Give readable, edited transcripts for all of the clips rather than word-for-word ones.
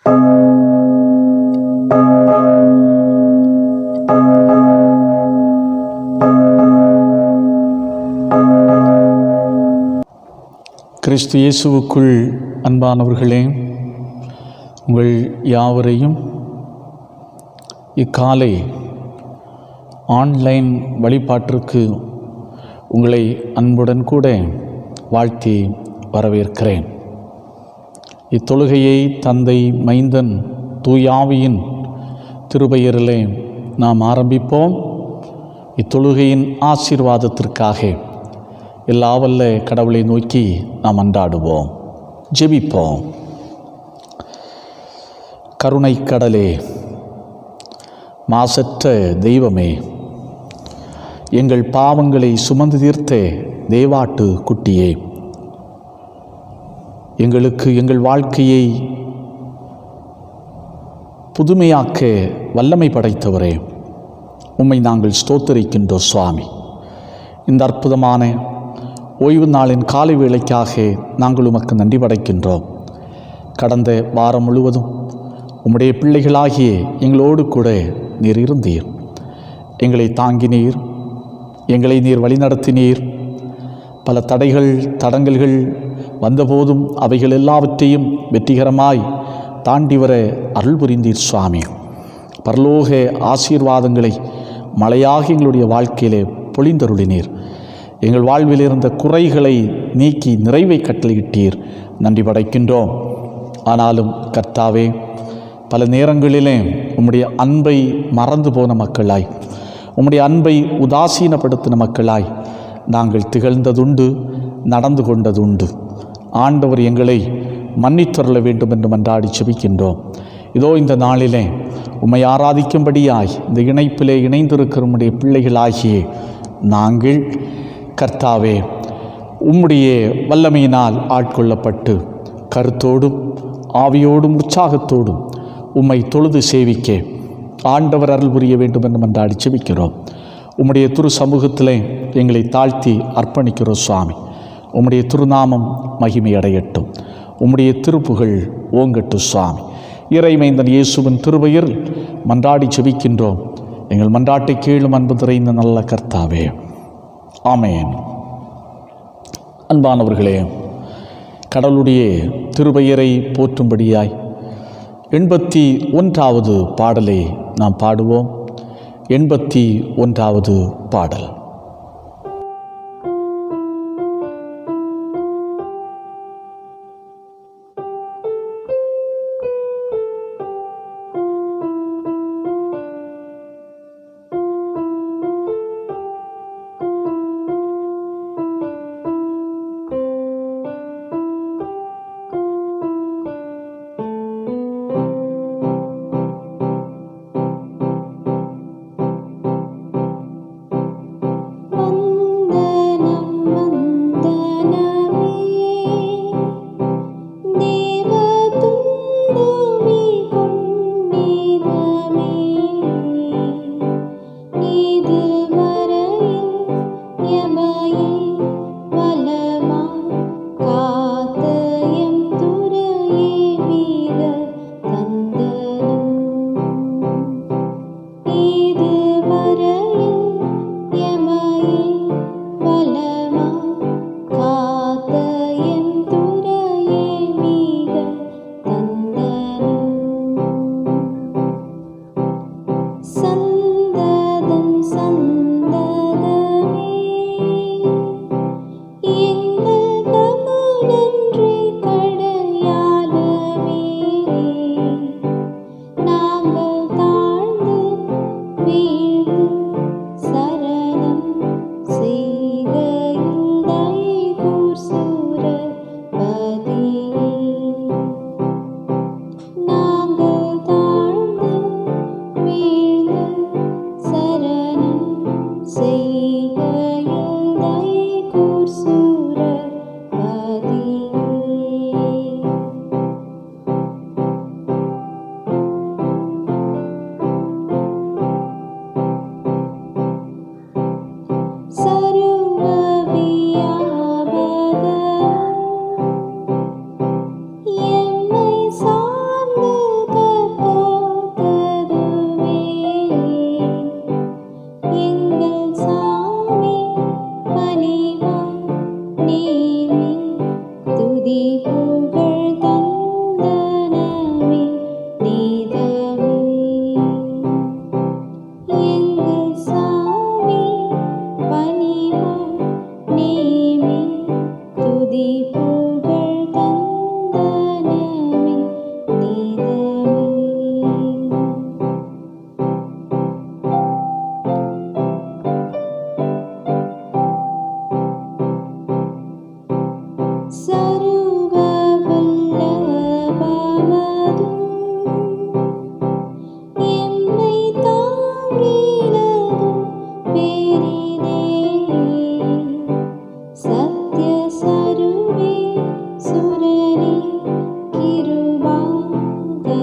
கிறிஸ்து இயேசுவுக்குள் அன்பானவர்களே, உங்கள் யாவரையும் இக்காலை ஆன்லைன் வழிபாட்டிற்கு உங்களை அன்புடன் கூட வாழ்த்தி வரவேற்கிறேன். இத்தொழுகையை தந்தை, மைந்தன், தூயாவியின் திருப்பெயரிலே நாம் ஆரம்பிப்போம். இத்தொழுகையின் ஆசீர்வாதத்திற்காக எல்லா வல்ல கடவுளை நோக்கி நாம் அன்றாடுவோம், ஜெபிப்போம். கருணை கடலே, மாசற்ற தெய்வமே, எங்கள் பாவங்களை சுமந்து தீர்த்த தேவாட்டு குட்டியே, எங்களுக்கு எங்கள் வாழ்க்கையை புதுமையாக்க வல்லமை படைத்தவரே, உம்மை நாங்கள் ஸ்தோத்திரிக்கின்றோம் சுவாமி. இந்த அற்புதமான ஓய்வு நாளின் காலை வேளைக்காக நாங்கள் உமக்கு நன்றி படைக்கின்றோம். கடந்த வாரம் முழுவதும் உம்முடைய பிள்ளைகளாகிய எங்களோடு கூட நீர் இருந்தீர். எங்களை தாங்கினீர், எங்களை நீர் வழிநடத்தினீர். பல தடைகள் தடங்கல்கள் வந்தபோதும் அவைகள் எல்லாவற்றையும் வெற்றிகரமாய் தாண்டி வர அருள் புரிந்தீர் சுவாமி. பரலோக ஆசீர்வாதங்களை மழையாக எங்களுடைய வாழ்க்கையிலே பொழிந்தருளினீர். எங்கள் வாழ்வில் இருந்த குறைகளை நீக்கி நிறைவை கட்டளையிட்டீர். நன்றி படைக்கின்றோம். ஆனாலும் கர்த்தாவே, பல நேரங்களிலே உம்முடைய அன்பை மறந்து போன மக்களாய், உம்முடைய அன்பை உதாசீனப்படுத்தின மக்களாய் நாங்கள் திகழ்ந்ததுண்டு, நடந்து கொண்டதுண்டு. ஆண்டவர் எங்களை மன்னித்தருள வேண்டும் என்று மன்றாடி செபிக்கின்றோம். இதோ இந்த நாளிலே உம்மை ஆராதிக்கும்படியாய் இந்த இணைப்பிலே இணைந்திருக்கிற உம்முடைய பிள்ளைகளாகிய நாங்கள் கர்த்தாவே, உம்முடைய வல்லமையினால் ஆட்கொள்ளப்பட்டு கருத்தோடும் ஆவியோடும் உற்சாகத்தோடும் உம்மை தொழுது சேவிக்க ஆண்டவர் அருள் புரிய வேண்டும் என்று மன்றாடி செபிக்கிறோம். உம்முடைய திரு சமூகத்திலே எங்களை தாழ்த்தி அர்ப்பணிக்கிறோம் சுவாமி. உம்முடைய திருநாமம் மகிமை அடையட்டும், உம்முடைய திருப்புகழ் ஓங்கட்டும் சுவாமி. இறைமைந்தன் இயேசுவின் திருப்பெயரில் மன்றாடி செபிக்கின்றோம். எங்கள் மன்றாட்டை கேளும் அன்பு நிறைந்த நல்ல கர்த்தாவே, ஆமென். அன்பானவர்களே, கடவுளுடைய திருப்பெயரை போற்றும்படியாய் 81வது பாடலை நாம் பாடுவோம். 81வது பாடல்.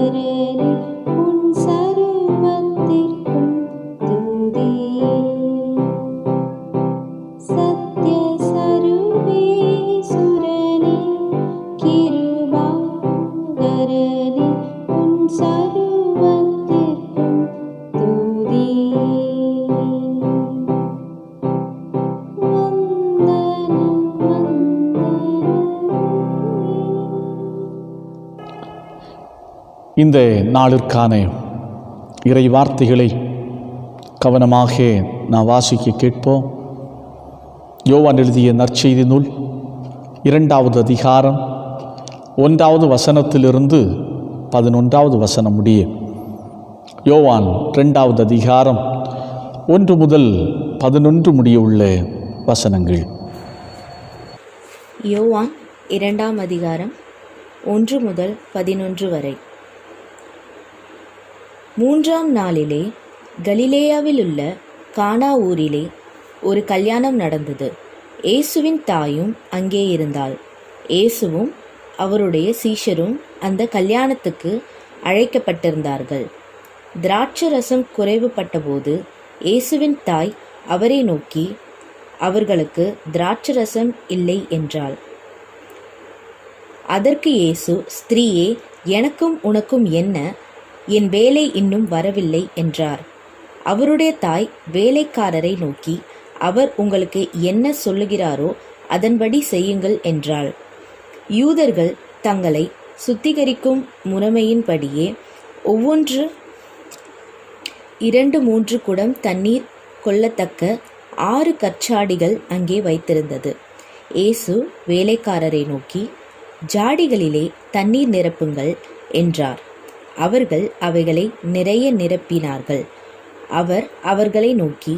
உன் சர்வத்திற்கும் துதியே. சத்ய சர்வேசுரனே கிருபாகரனே உன் சர்வத்திற்கும் துதியே. வந்தனம் இந்த நாளிற்கான இறை வார்த்தைகளை கவனமாக நான் வாசிக்க கேட்போம். யோவான் எழுதிய நற்செய்தி நூல் 2வது அதிகாரம் 1வது வசனத்திலிருந்து 11வது வசனம் முடிய. யோவான் 2வது அதிகாரம் 1 முதல் 11 முடிய உள்ள வசனங்கள். யோவான் 2ஆம் அதிகாரம் 1 முதல் 11 வரை. 3ஆம் நாளிலே கலிலேயாவிலுள்ள கானா ஊரிலே ஒரு கல்யாணம் நடந்தது. இயேசுவின் தாயும் அங்கே இருந்தாள். இயேசுவும் அவருடைய சீஷரும் அந்த கல்யாணத்துக்கு அழைக்கப்பட்டிருந்தார்கள். திராட்சரசம் குறைவுபட்டபோது இயேசுவின் தாய் அவரை நோக்கி, அவர்களுக்கு திராட்சரசம் இல்லை என்றாள். அதற்கு இயேசு, ஸ்திரீயே, எனக்கும் உனக்கும் என்ன? என் வேலை இன்னும் வரவில்லை என்றார். அவருடைய தாய் வேலைக்காரரை நோக்கி, அவர் உங்களுக்கு என்ன சொல்லுகிறாரோ அதன்படி செய்யுங்கள் என்றாள். யூதர்கள் தங்களை சுத்திகரிக்கும் முறைமையின்படியே ஒவ்வொன்று 2-3 குடம் தண்ணீர் கொள்ளத்தக்க 6 கற்சாடிகள் அங்கே வைத்திருந்தது. இயேசு வேலைக்காரரை நோக்கி, ஜாடிகளிலே தண்ணீர் நிரப்புங்கள் என்றார். அவர்கள் அவைகளை நிறைய நிரப்பினார்கள். அவர் அவர்களை நோக்கி,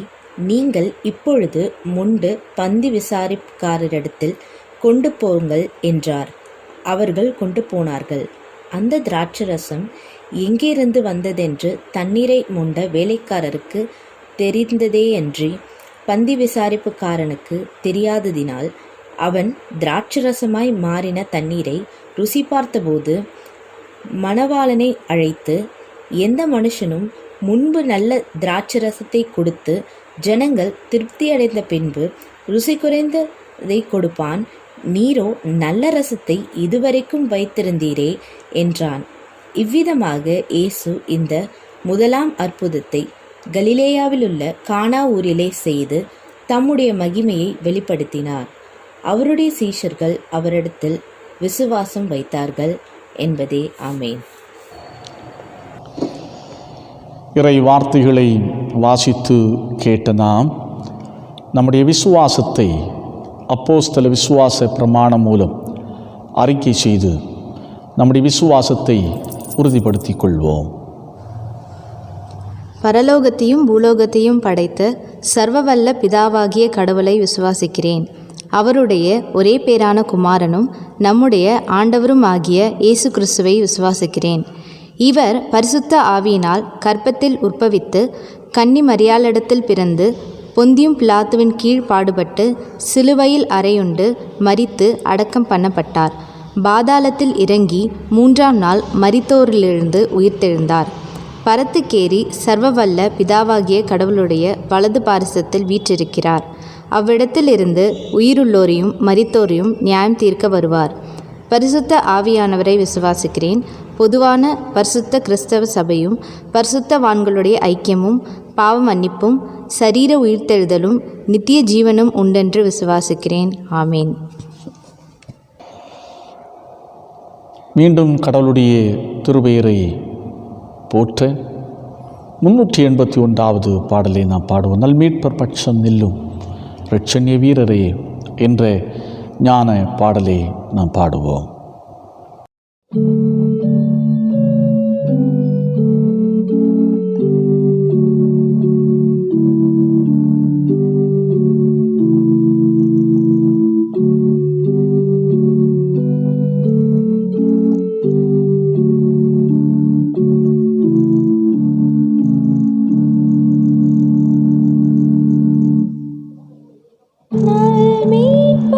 நீங்கள் இப்பொழுது மொண்டு பந்தி விசாரிப்புக்காரரிடத்தில் கொண்டு போங்கள் என்றார். அவர்கள் கொண்டு போனார்கள். அந்த திராட்சரசம் எங்கிருந்து வந்ததென்று தண்ணீரை மொண்ட வேலைக்காரருக்கு தெரிந்ததேயன்றி பந்தி விசாரிப்புக்காரனுக்கு தெரியாததினால் அவன் திராட்சரசமாய் மாறின தண்ணீரை ருசி பார்த்தபோது மணவாளனை அழைத்து, எந்த மனுஷனும் முன்பு நல்ல திராட்சரசத்தை கொடுத்து ஜனங்கள் திருப்தியடைந்த பின்பு ருசி குறைந்ததை கொடுப்பான். நீரோ நல்ல ரசத்தை இதுவரைக்கும் வைத்திருந்தீரே என்றான். இவ்விதமாக இயேசு இந்த முதலாம் அற்புதத்தை கலிலேயாவிலுள்ள கானா ஊரிலே செய்து தம்முடைய மகிமையை வெளிப்படுத்தினார். அவருடைய சீஷர்கள் அவரிடத்தில் விசுவாசம் வைத்தார்கள் என்பதே. ஆமேன். இறை வார்த்தைகளை வாசித்து கேட்ட நாம் நம்முடைய விசுவாசத்தை அப்போஸ்தல விசுவாச பிரமாணம் மூலம் அறிக்கை செய்து நம்முடைய விசுவாசத்தை உறுதிப்படுத்திக் கொள்வோம். பரலோகத்தையும் பூலோகத்தையும் படைத்த சர்வவல்ல பிதாவாகிய கடவுளை விசுவாசிக்கிறேன். அவருடைய ஒரே பேரான குமாரனும் நம்முடைய ஆண்டவரும் ஆகிய இயேசு கிறிஸ்துவை விசுவாசிக்கிறேன். இவர் பரிசுத்த ஆவியினால் கர்ப்பத்தில் உற்பவித்து கன்னி மரியாளிடத்தில் பிறந்து பொந்தியும் பிலாத்துவின் கீழ் பாடுபட்டு சிலுவையில் அறையுண்டு மரித்து அடக்கம் பண்ணப்பட்டார். பாதாளத்தில் இறங்கி 3ஆம் நாள் மரித்தோரிலிருந்து உயிர்த்தெழுந்தார். பரத்துக்கேறி சர்வவல்ல பிதாவாகிய கடவுளுடைய வலது பாரிசத்தில் வீற்றிருக்கிறார். அவ்விடத்திலிருந்து உயிருள்ளோரையும் மரித்தோரையும் நியாயம் தீர்க்க வருவார். பரிசுத்த ஆவியானவரை விசுவாசிக்கிறேன். பொதுவான பரிசுத்த கிறிஸ்தவ சபையும் பரிசுத்தவான்களுடைய ஐக்கியமும் பாவ மன்னிப்பும் சரீர உயிர்த்தெழுதலும் நித்திய ஜீவனும் உண்டென்று விசுவாசிக்கிறேன். ஆமேன். மீண்டும் கடவுளுடைய திருப்பெயரை போற்ற 381வது பாடலை நாம் பாடுவோம். நல்மீட்பர் பட்சம் நில்லும் இரட்சண்ய வீரரே என்ற ஞான பாடலை நாம் பாடுவோம்.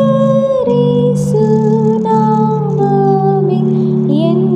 நல்மீட்பரேசு நாமமே என்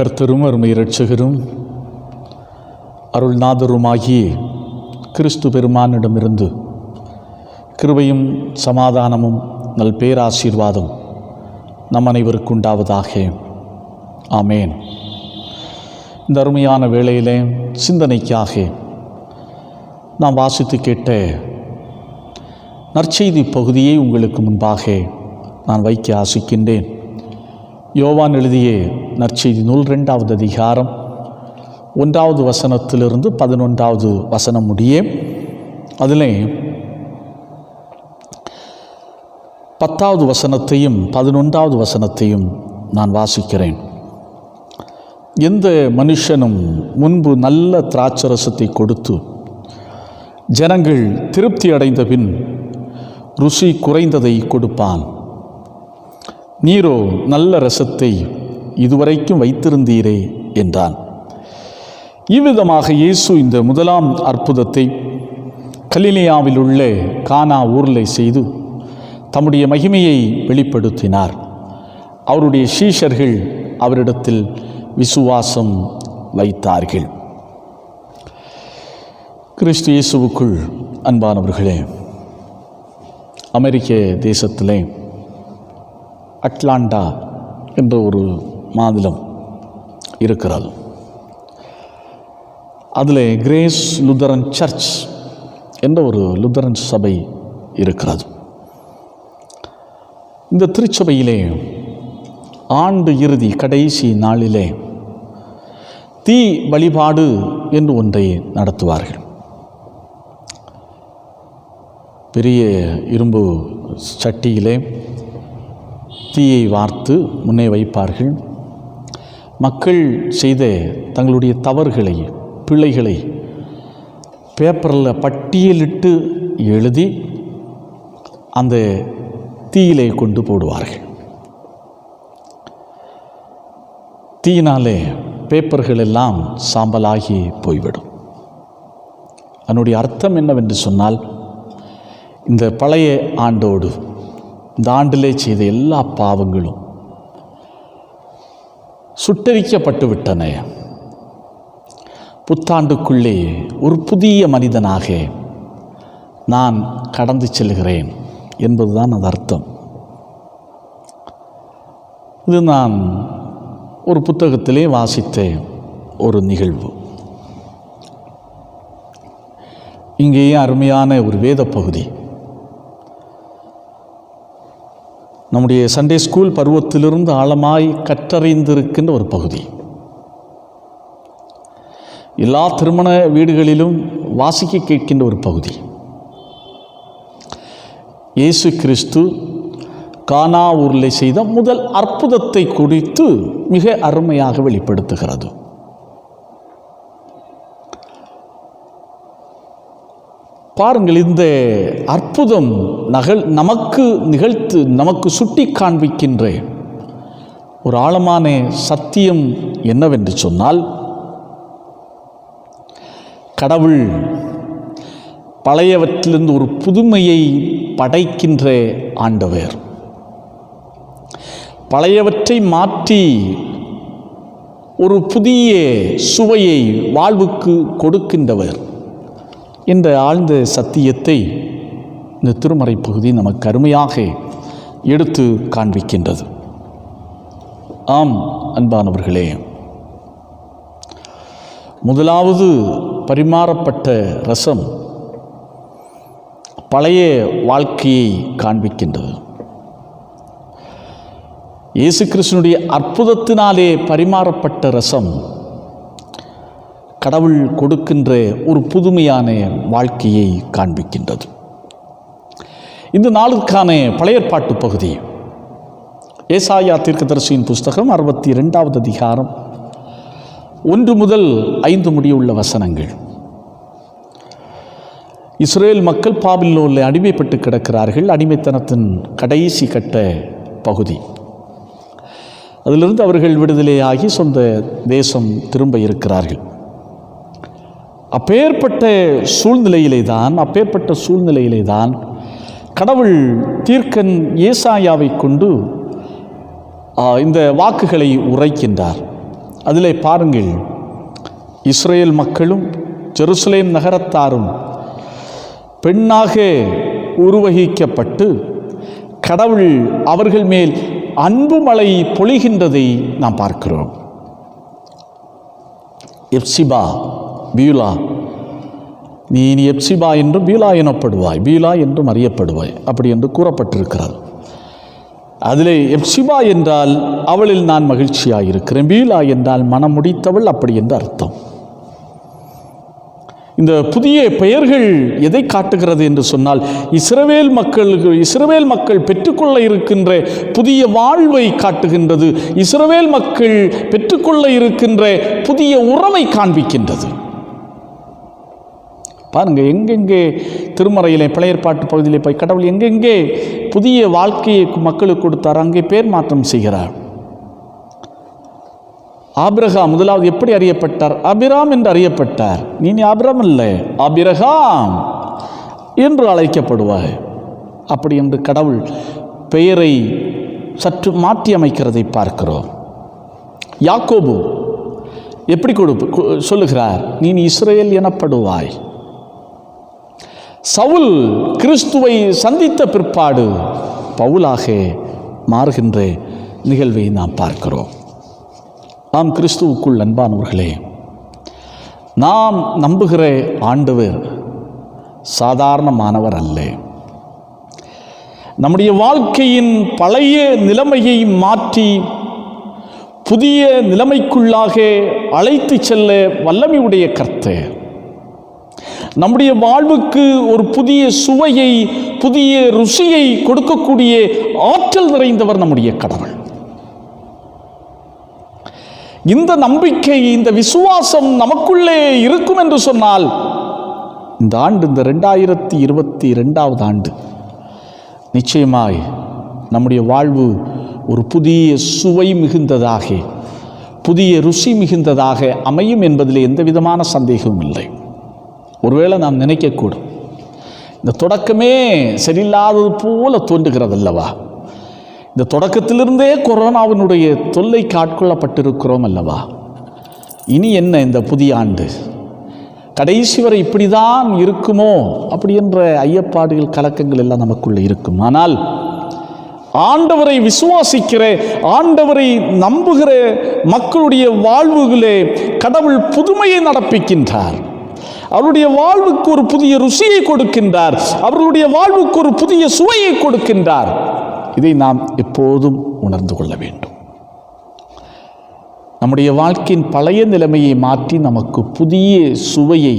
கர்த்தரும் அருமை இரட்சகரும் அருள்நாதருமாகிய கிறிஸ்து பெருமானிடமிருந்து கிருபையும் சமாதானமும் நல் பேராசீர்வாதம் நம் அனைவருக்கு உண்டாவதாக. ஆமேன். இந்த அருமையான வேளையிலே சிந்தனைக்காக நாம் வாசித்து கேட்ட நற்செய்தி பகுதியை உங்களுக்கு முன்பாக நான் வைக்க ஆசிக்கின்றேன். யோவான் எழுதிய நற்செய்தி நூல் 2வது அதிகாரம் 1வது வசனத்திலிருந்து 11வது வசனம் முடிய, அதில் 10வது வசனத்தையும் 11வது வசனத்தையும் நான் வாசிக்கிறேன். எந்த மனுஷனும் முன்பு நல்ல திராட்சரசத்தை கொடுத்து ஜனங்கள் திருப்தி அடைந்த பின் ருசி குறைந்ததை கொடுப்பான். நீரோ நல்ல ரசத்தை இதுவரைக்கும் வைத்திருந்தீரே என்றான். இவ்விதமாக இயேசு இந்த முதலாம் அற்புதத்தை கலிலேயாவில் உள்ள கானா ஊரில் செய்து தம்முடைய மகிமையை வெளிப்படுத்தினார். அவருடைய சீஷர்கள் அவரிடத்தில் விசுவாசம் வைத்தார்கள். கிறிஸ்து இயேசுவுக்குள் அன்பானவர்களே, அமெரிக்க தேசத்திலே அட்லாண்டா என்ற ஒரு மாநிலம் இருக்கிறது. அதில் கிரேஸ் லுத்தரன் சர்ச் என்ற ஒரு லுத்தரன் சபை இருக்கிறது. இந்த திருச்சபையிலே ஆண்டு இறுதி கடைசி நாளிலே தீ வழிபாடு என்று ஒன்றை நடத்துவார்கள். பெரிய இரும்பு சட்டியிலே தீயை வார்த்து முன்னே வைப்பார்கள். மக்கள் செய்த தங்களுடைய தவறுகளை, பிழைகளை பேப்பரில் பட்டியலிட்டு எழுதி அந்த தீயிலே கொண்டு போடுவார்கள். தீயினாலே பேப்பர்கள் எல்லாம் சாம்பலாகி போய்விடும். அதனுடைய அர்த்தம் என்னவென்று சொன்னால், இந்த பழைய ஆண்டோடு இந்த ஆண்டிலே செய்த எல்லா பாவங்களும் சுட்டரிக்கப்பட்டு விட்டன. புத்தாண்டுக்குள்ளே ஒரு புதிய மனிதனாக நான் கடந்து செல்கிறேன் என்பதுதான் அது அர்த்தம். இது நான் ஒரு புத்தகத்திலே வாசித்த ஒரு நிகழ்வு. இங்கேயே அருமையான ஒரு வேத பகுதி. நம்முடைய சண்டே ஸ்கூல் பருவத்திலிருந்து ஆழமாய் கற்றறிந்திருக்கின்ற ஒரு பகுதி. எல்லா திருமண வீடுகளிலும் வாசிக்க கேட்கின்ற ஒரு பகுதி. இயேசு கிறிஸ்து கானா ஊரில் செய்த முதல் அற்புதத்தை குறித்து மிக அருமையாக வெளிப்படுத்துகிறது. பாருங்கள், இந்த அற்புதம் நமக்கு சுட்டி காண்பிக்கின்ற ஒரு ஆழமான சத்தியம் என்னவென்று சொன்னால், கடவுள் பழையவற்றிலிருந்து ஒரு புதுமையை படைக்கின்ற ஆண்டவர், பழையவற்றை மாற்றி ஒரு புதிய சுவையை வாழ்வுக்கு கொடுக்கின்றவர் என்ற ஆழ்ந்த சத்தியத்தை இந்த திருமறை பகுதி நமக்கு அருமையாக எடுத்து காண்பிக்கின்றது. ஆம் அன்பானவர்களே, முதலாவது பரிமாறப்பட்ட ரசம் பழைய வாழ்க்கையை காண்பிக்கின்றது. இயேசு கிறிஸ்துவினுடைய அற்புதத்தினாலே பரிமாறப்பட்ட ரசம் கடவுள் கொடுக்கின்ற ஒரு புதுமையான வாழ்க்கையை காண்பிக்கின்றது. இந்த நாளுக்கான பழைய ஏற்பாட்டு பகுதி ஏசாயா தீர்க்கதரிசியின் புஸ்தகம் 62வது அதிகாரம் 1 முதல் 5 முடியுள்ள வசனங்கள். இஸ்ரேல் மக்கள் பாபிலோனில் அடிமைப்பட்டு கிடக்கிறார்கள். அடிமைத்தனத்தின் கடைசி கட்ட பகுதி. அதிலிருந்து அவர்கள் விடுதலையாகி சொந்த தேசம் திரும்ப இருக்கிறார்கள். அப்பேற்பட்ட சூழ்நிலையிலே தான் கடவுள் தீர்க்கன் ஏசாயாவை கொண்டு இந்த வாக்குகளை உரைக்கின்றார். அதிலே பாருங்கள், இஸ்ரேல் மக்களும் ஜெருசலேம் நகரத்தாரும் பெண்ணாக உருவகிக்கப்பட்டு கடவுள் அவர்கள் மேல் அன்பு மழை பொழிகின்றதை நாம் பார்க்கிறோம். எப்சிபா, பியூலா, நீ எப்சிபா என்றும் பியூலா எனப்படுவாய், பியூலா என்றும் அறியப்படுவாய், அப்படி என்று கூறப்பட்டிருக்கிறார். அதிலே எப்சிபா என்றால் அவளில் நான் மகிழ்ச்சியாக இருக்கிறேன், பியூலா என்றால் மனம் முடித்தவள், அப்படி என்று அர்த்தம். இந்த புதிய பெயர்கள் எதை காட்டுகிறது என்று சொன்னால், இஸ்ரவேல் மக்கள் பெற்றுக்கொள்ள இருக்கின்ற புதிய வாழ்வை காட்டுகின்றது. இஸ்ரவேல் மக்கள் பெற்றுக்கொள்ள இருக்கின்ற புதிய உறவை காண்பிக்கின்றது. பாருங்க, எங்கெங்கே திருமறையிலே பழைய ஏற்பாட்டு பகுதியிலே போய் கடவுள் எங்கெங்கே புதிய வாழ்க்கையை மக்களுக்கு கொடுத்தார், அங்கே பேர் மாற்றம் செய்கிறார். ஆபிரகாம் முதலாவது எப்படி அறியப்பட்டார்? அபிராம் என்று அறியப்பட்டார். நீ ஆபிராம் இல்லை, ஆபிரகாம் என்று அழைக்கப்படுவாய். அப்படி என்று கடவுள் பெயரை சற்று மாற்றி அமைக்கிறதை பார்க்கிறோம். யாக்கோபு எப்படி சொல்லுகிறார்? நீ இஸ்ரேல் எனப்படுவாய். சவுல் கிறிஸ்துவை சந்தித்த பிற்பாடு பவுலாக மாறுகின்ற நிகழ்வை நாம் பார்க்கிறோம். நாம் கிறிஸ்துவுக்குள் அன்பானவர்களே, நாம் நம்புகிற ஆண்டவர் சாதாரணமானவர் அல்ல. நம்முடைய வாழ்க்கையின் பழைய நிலைமையை மாற்றி புதிய நிலைமைக்குள்ளாக அழைத்து செல்ல வல்லமையுடைய கர்த்தர். நம்முடைய வாழ்வுக்கு ஒரு புதிய சுவையை, புதிய ருசியை கொடுக்கக்கூடிய ஆற்றல் நிறைந்தவர் நம்முடைய கடவுள். இந்த நம்பிக்கை, இந்த விசுவாசம் நமக்குள்ளே இருக்கும் என்று சொன்னால், இந்த ஆண்டு, இந்த 2022 ஆண்டு நிச்சயமாய் நம்முடைய வாழ்வு ஒரு புதிய சுவை மிகுந்ததாக, புதிய ருசி மிகுந்ததாக அமையும் என்பதில் எந்த விதமான சந்தேகமும் இல்லை. ஒருவேளை நாம் நினைக்கக்கூடும், இந்த தொடக்கமே சரியில்லாதது போல தோன்றுகிறதல்லவா, இந்த தொடக்கத்திலிருந்தே கொரோனாவினுடைய தொல்லைக்கு ஆட்கொள்ளப்பட்டிருக்கிறோம் அல்லவா, இனி என்ன இந்த புதிய ஆண்டு கடைசி வரை இப்படி தான் இருக்குமோ அப்படி என்ற ஐயப்பாடுகள், கலக்கங்கள் எல்லாம் நமக்குள்ளே இருக்கும். ஆனால் ஆண்டவரை விசுவாசிக்கிற, ஆண்டவரை நம்புகிற மக்களுடைய வாழ்வுகளே கடவுள் புதுமையை நடப்பிக்கின்றார். அவருடைய வாழ்வுக்கு ஒரு புதிய ருசியை கொடுக்கின்றார். அவர்களுடைய வாழ்வுக்கு ஒரு புதிய சுவையை கொடுக்கின்றார். இதை நாம் எப்போதும் உணர்ந்து கொள்ள வேண்டும். நம்முடைய வாழ்க்கையின் பழைய நிலைமையை மாற்றி நமக்கு புதிய சுவையை,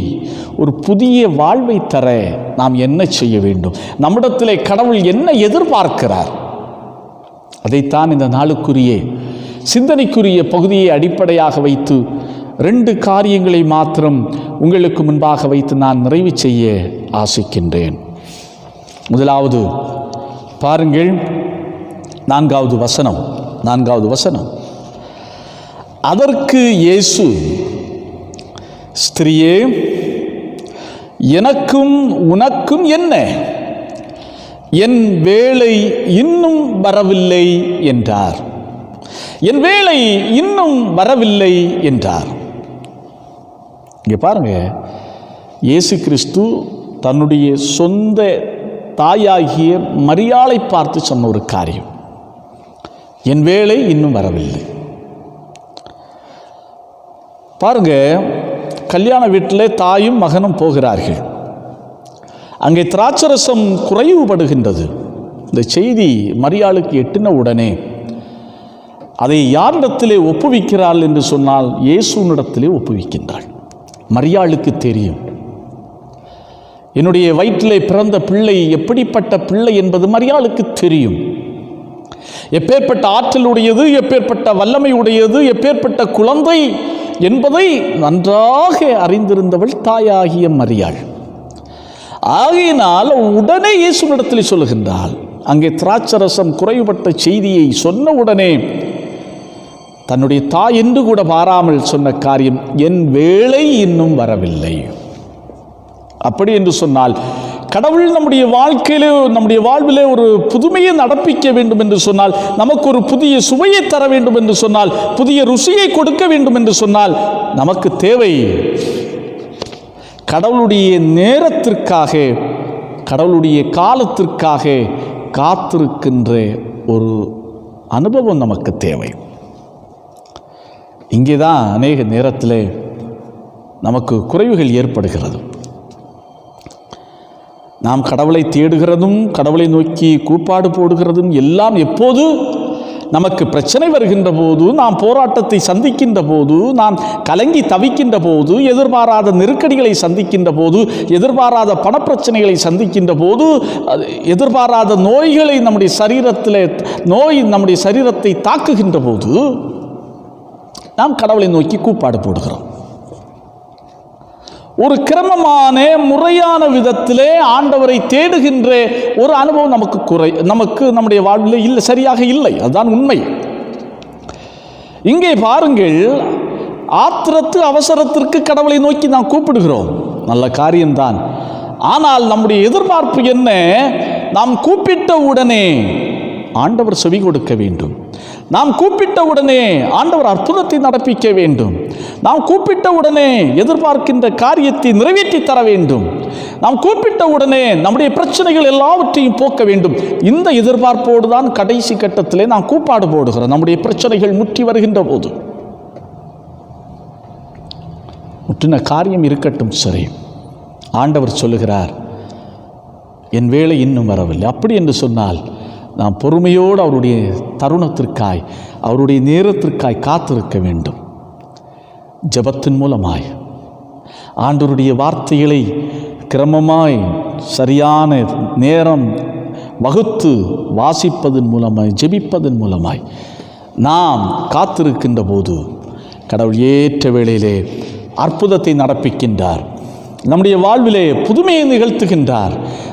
ஒரு புதிய வாழ்வை தர நாம் என்ன செய்ய வேண்டும்? நம்மிடத்திலே கடவுள் என்ன எதிர்பார்க்கிறார்? அதைத்தான் இந்த நாளுக்குரிய சிந்தனைக்குரிய பகுதியை அடிப்படையாக வைத்து 2 காரியங்களை மாத்திரம் உங்களுக்கு முன்பாக வைத்து நான் நிறைவு செய்ய ஆசிக்கின்றேன். முதலாவது பாருங்கள், 4வது வசனம். அதற்கு இயேசு, ஸ்திரியே, எனக்கும் உனக்கும் என்ன? என் வேளை இன்னும் வரவில்லை என்றார். என் வேளை இன்னும் வரவில்லை என்றார். இங்கே பாருங்க, இயேசு கிறிஸ்து தன்னுடைய சொந்த தாயாகிய மரியாளை பார்த்து சொன்ன ஒரு காரியம், என் வேளை இன்னும் வரவில்லை. பாருங்க, கல்யாண வீட்டில் தாயும் மகனும் போகிறார்கள். அங்கே திராட்சரசம் குறைவுபடுகின்றது. இந்த செய்தி மரியாளுக்கு எட்டின உடனே அதை யாரிடத்திலே ஒப்புவிக்கிறாள் என்று சொன்னால், இயேசுவினிடத்திலே ஒப்புவிக்கின்றாள். மரியாளுக்கு தெரியும், என்னுடைய வயிற்றிலே பிறந்த பிள்ளை எப்படிப்பட்ட பிள்ளை என்பது மரியாளுக்கு தெரியும். எப்பேற்பட்ட ஆற்றலுடையது, எப்பேற்பட்ட வல்லமை உடையது, எப்பேற்பட்ட குழந்தை என்பதை நன்றாக அறிந்திருந்தவள் தாயாகிய மரியாள். ஆகையினால் உடனே இயேசுவினிடத்தில் சொல்லுகின்றாள். அங்கே திராட்சரசம் குறைவுபட்ட செய்தியை சொன்ன உடனே தன்னுடைய தாய் என்று கூட பாராமல் சொன்ன காரியம், என் வேளை இன்னும் வரவில்லை. அப்படி என்று சொன்னால் கடவுள் நம்முடைய வாழ்க்கையிலே, நம்முடைய வாழ்விலே ஒரு புதுமையை நடப்பிக்க வேண்டும் என்று சொன்னால், நமக்கு ஒரு புதிய சுவையை தர வேண்டும் என்று சொன்னால், புதிய ருசியை கொடுக்க வேண்டும் என்று சொன்னால், நமக்கு தேவை கடவுளுடைய நேரத்திற்காக, கடவுளுடைய காலத்திற்காக காத்திருக்கின்ற ஒரு அனுபவம் நமக்கு தேவை. இங்கே தான் அநேக நேரத்தில் நமக்கு குறைவுகள் ஏற்படுகிறது. நாம் கடவுளை தேடுகிறதும் கடவுளை நோக்கி கூப்பாடு போடுகிறதும் எல்லாம் எப்போது நமக்கு பிரச்சனை வருகின்ற போது, நாம் போராட்டத்தை சந்திக்கின்ற போது, நாம் கலங்கி தவிக்கின்ற போது, எதிர்பாராத நெருக்கடிகளை சந்திக்கின்ற போது, எதிர்பாராத பணப்பிரச்சனைகளை சந்திக்கின்ற போது, எதிர்பாராத நோய்களை நம்முடைய சரீரத்தை தாக்குகின்ற போது நாம் கடவுளை நோக்கி கூப்பாடு போடுகிறோம். ஒரு கிரமமான முறையான விதத்திலே ஆண்டவரை தேடுகின்ற ஒரு அனுபவம் நமக்கு நம்முடைய வாழ்வில் இல்லை, சரியாக இல்லை. அதுதான் உண்மை. இங்கே பாருங்கள், ஆத்திரத்து அவசரத்திற்கு கடவுளை நோக்கி நாம் கூப்பிடுகிறோம், நல்ல காரியம்தான். ஆனால் நம்முடைய எதிர்பார்ப்பு என்ன? நாம் கூப்பிட்ட உடனே ஆண்டவர் செவி கொடுக்க வேண்டும். நாம் கூப்பிட்ட உடனே ஆண்டவர் அற்புதத்தை நடப்பிக்க வேண்டும். நாம் கூப்பிட்ட உடனே எதிர்பார்க்கின்ற காரியத்தை நிறைவேற்றி தர வேண்டும். நாம் கூப்பிட்ட உடனே நம்முடைய பிரச்சனைகள் எல்லாவற்றையும் போக்க வேண்டும். இந்த எதிர்பார்ப்போடு தான் கடைசி கட்டத்திலே நாம் கூப்பாடு போடுகிறோம். நம்முடைய பிரச்சனைகள் முற்றி வருகின்ற போது, முற்றின காரியம் இருக்கட்டும் சரி, ஆண்டவர் சொல்லுகிறார், என் வேலை இன்னும் வரவில்லை. அப்படி என்று சொன்னால் நாம் பொறுமையோடு அவருடைய தருணத்திற்காய், அவருடைய நேரத்திற்காய் காத்திருக்க வேண்டும். ஜெபத்தின் மூலமாய், ஆண்டவருடைய வார்த்தைகளை கிரமமாய் சரியான நேரம் வகுத்து வாசிப்பதன் மூலமாய், ஜெபிப்பதன் மூலமாய் நாம் காத்திருக்கின்ற போது கடவுள் ஏற்ற வேளையிலே அற்புதத்தை நடப்பிக்கின்றார். நம்முடைய வாழ்விலே புதுமையை நிகழ்த்துகின்றார்.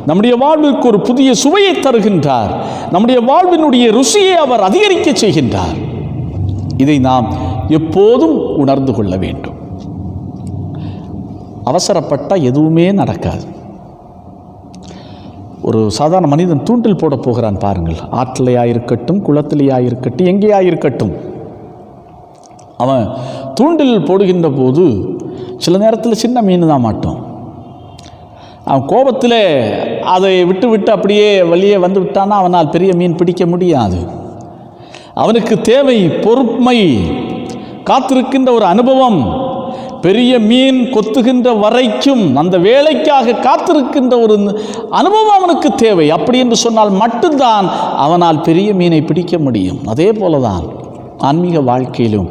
நம்முடைய வாழ்விற்கு ஒரு புதிய சுவையை தருகின்றார். நம்முடைய வாழ்வினுடைய ருசியை அவர் அதிகரிக்க செய்கின்றார். இதை நாம் எப்போதும் உணர்ந்து கொள்ள வேண்டும். அவசரப்பட்டால் எதுவுமே நடக்காது. ஒரு சாதாரண மனிதன் தூண்டில் போட போகிறான் பாருங்கள். ஆற்றிலையாயிருக்கட்டும், குளத்திலேயாயிருக்கட்டும், எங்கேயாயிருக்கட்டும், அவன் தூண்டில் போடுகின்ற போது சில நேரத்தில் சின்ன மீன் தான் மாட்டோம். அவன் கோபத்தில் அதை விட்டு அப்படியே வெளியே வந்து விட்டான்னா அவனால் பெரிய மீன் பிடிக்க முடியாது. அவனுக்கு தேவை பொறுமை, காத்திருக்கின்ற ஒரு அனுபவம். பெரிய மீன் கொத்துகின்ற வரைக்கும் அந்த வேலைக்காக காத்திருக்கின்ற ஒரு அனுபவம் அவனுக்கு தேவை. அப்படி என்று சொன்னால் மட்டும்தான் அவனால் பெரிய மீனை பிடிக்க முடியும். அதே போல தான் ஆன்மீக வாழ்க்கையிலும்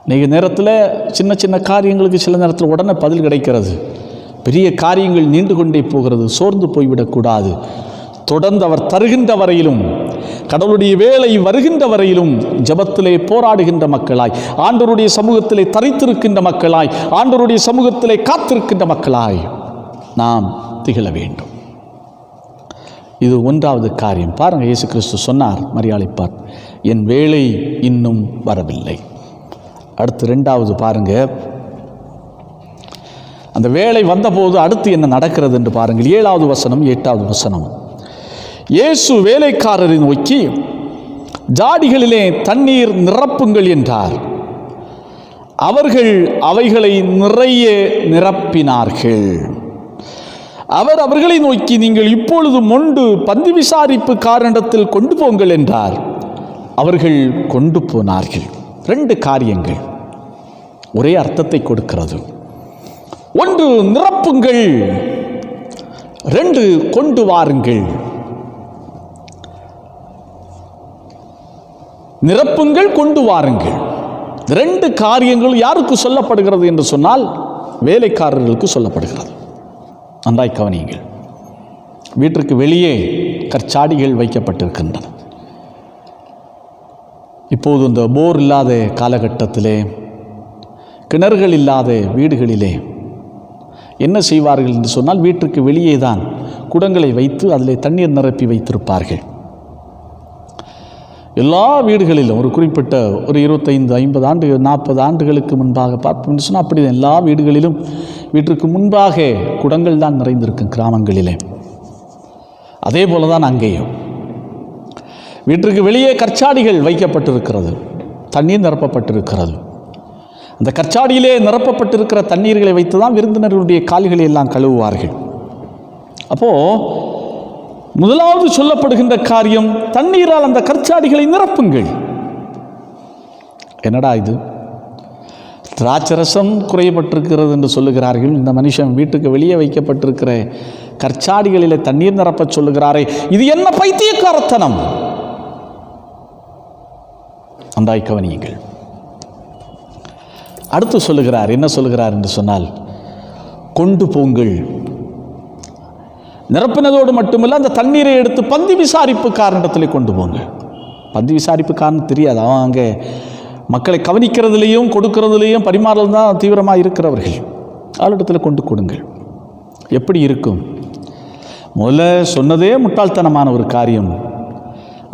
இன்றைக்கு நேரத்தில் சின்ன சின்ன காரியங்களுக்கு சில நேரத்தில் உடனே பதில் கிடைக்கிறது. பெரிய காரியங்கள் நீண்டு கொண்டே போகிறது. சோர்ந்து போய்விடக்கூடாது. தொடர்ந்து அவர் தருகின்ற வரையிலும், கடவுளுடைய வேலை வருகின்ற வரையிலும் ஜெபத்திலே போராடுகின்ற மக்களாய், ஆண்டவருடைய சமூகத்திலே தரித்திருக்கின்ற மக்களாய், ஆண்டவருடைய சமூகத்திலே காத்திருக்கின்ற மக்களாய் நாம் திகழ வேண்டும். இது ஒன்றாவது காரியம். பாருங்கள், இயேசு கிறிஸ்து சொன்னார், மரியாளை பார்த்து, என் வேலை இன்னும் வரவில்லை. அடுத்து ரெண்டாவது பாருங்க, அந்த வேலை வந்தபோது அடுத்து என்ன நடக்கிறது என்று பாருங்கள். 7வது வசனம் 8வது வசனம். இயேசு வேலைக்காரரை நோக்கி, ஜாடிகளிலே தண்ணீர் நிரப்புங்கள் என்றார். அவர்கள் அவைகளை நிறைய நிரப்பினார்கள். அவர் அவர்களை நோக்கி, நீங்கள் இப்பொழுது மொண்டு பந்தி விசாரிப்பு காரணத்தில் கொண்டு போங்கள் என்றார். அவர்கள் கொண்டு போனார்கள். 2 காரியங்கள் ஒரே அர்த்தத்தை கொடுக்கிறது. 1 நிரப்புங்கள், 2 கொண்டு வாருங்கள். நிரப்புங்கள், கொண்டு வாருங்கள். 2 காரியங்கள் யாருக்கு சொல்லப்படுகிறது என்று சொன்னால் வேலைக்காரர்களுக்கு சொல்லப்படுகிறது. நன்றாய் கவனியுங்கள். வீட்டிற்கு வெளியே கற்சாடிகள் வைக்கப்பட்டிருக்கின்றன. இப்போது இந்த போர் இல்லாத காலகட்டத்திலே, கிணறுகள் இல்லாத வீடுகளிலே என்ன செய்வார்கள் என்று சொன்னால், வீட்டுக்கு வெளியே தான் குடங்களை வைத்து அதில் தண்ணீர் நிரப்பி வைத்திருப்பார்கள். எல்லா வீடுகளிலும் ஒரு குறிப்பிட்ட ஒரு 25, 50 ஆண்டு 40 ஆண்டுகளுக்கு முன்பாக பார்ப்போம்னு சொன்னால் அப்படி எல்லா வீடுகளிலும் வீட்டிற்கு முன்பாக குடங்கள் தான் நிறைந்திருக்கும் கிராமங்களிலே. அதே போல தான் அங்கேயும் வீட்டிற்கு வெளியே கற்சாடிகள் வைக்கப்பட்டிருக்கிறது, தண்ணீர் நிரப்பப்பட்டிருக்கிறது. அந்த கற்சாடியிலே நிரப்பப்பட்டிருக்கிற தண்ணீர்களை வைத்து தான் விருந்தினர்களுடைய கால்களை எல்லாம் கழுவுவார்கள். அப்போது முதலாவது சொல்லப்படுகின்ற காரியம், தண்ணீரால் அந்த கற்சாடிகளை நிரப்புங்கள். என்னடா இது, திராட்சரசம் குறையப்பட்டிருக்கிறது என்று சொல்லுகிறார்கள், இந்த மனுஷன் வீட்டுக்கு வெளியே வைக்கப்பட்டிருக்கிற கற்சாடிகளிலே தண்ணீர் நிரப்ப சொல்லுகிறாரே, இது என்ன பைத்தியக்காரத்தனம்? நன்றாய் கவனியுங்கள். அடுத்து சொல்லுகிறார், என்ன சொல்லுகிறார் என்று சொன்னால், கொண்டு போங்கள். நிரப்பினதோடு மட்டுமல்ல, அந்த தண்ணீரை எடுத்து பந்தி விசாரிப்புக்காரனிடத்தில் கொண்டு போங்க. பந்தி விசாரிப்புக்காரன் தெரியாது, அவன் அங்கே மக்களை கவனிக்கிறதுலேயும் கொடுக்கறதுலேயும் பரிமாறல் தான் தீவிரமாக இருக்கிறவர்கள். அவளிடத்தில் கொண்டு கொடுங்கள். எப்படி இருக்கும்? முதல்ல சொன்னதே முட்டாள்தனமான ஒரு காரியம்.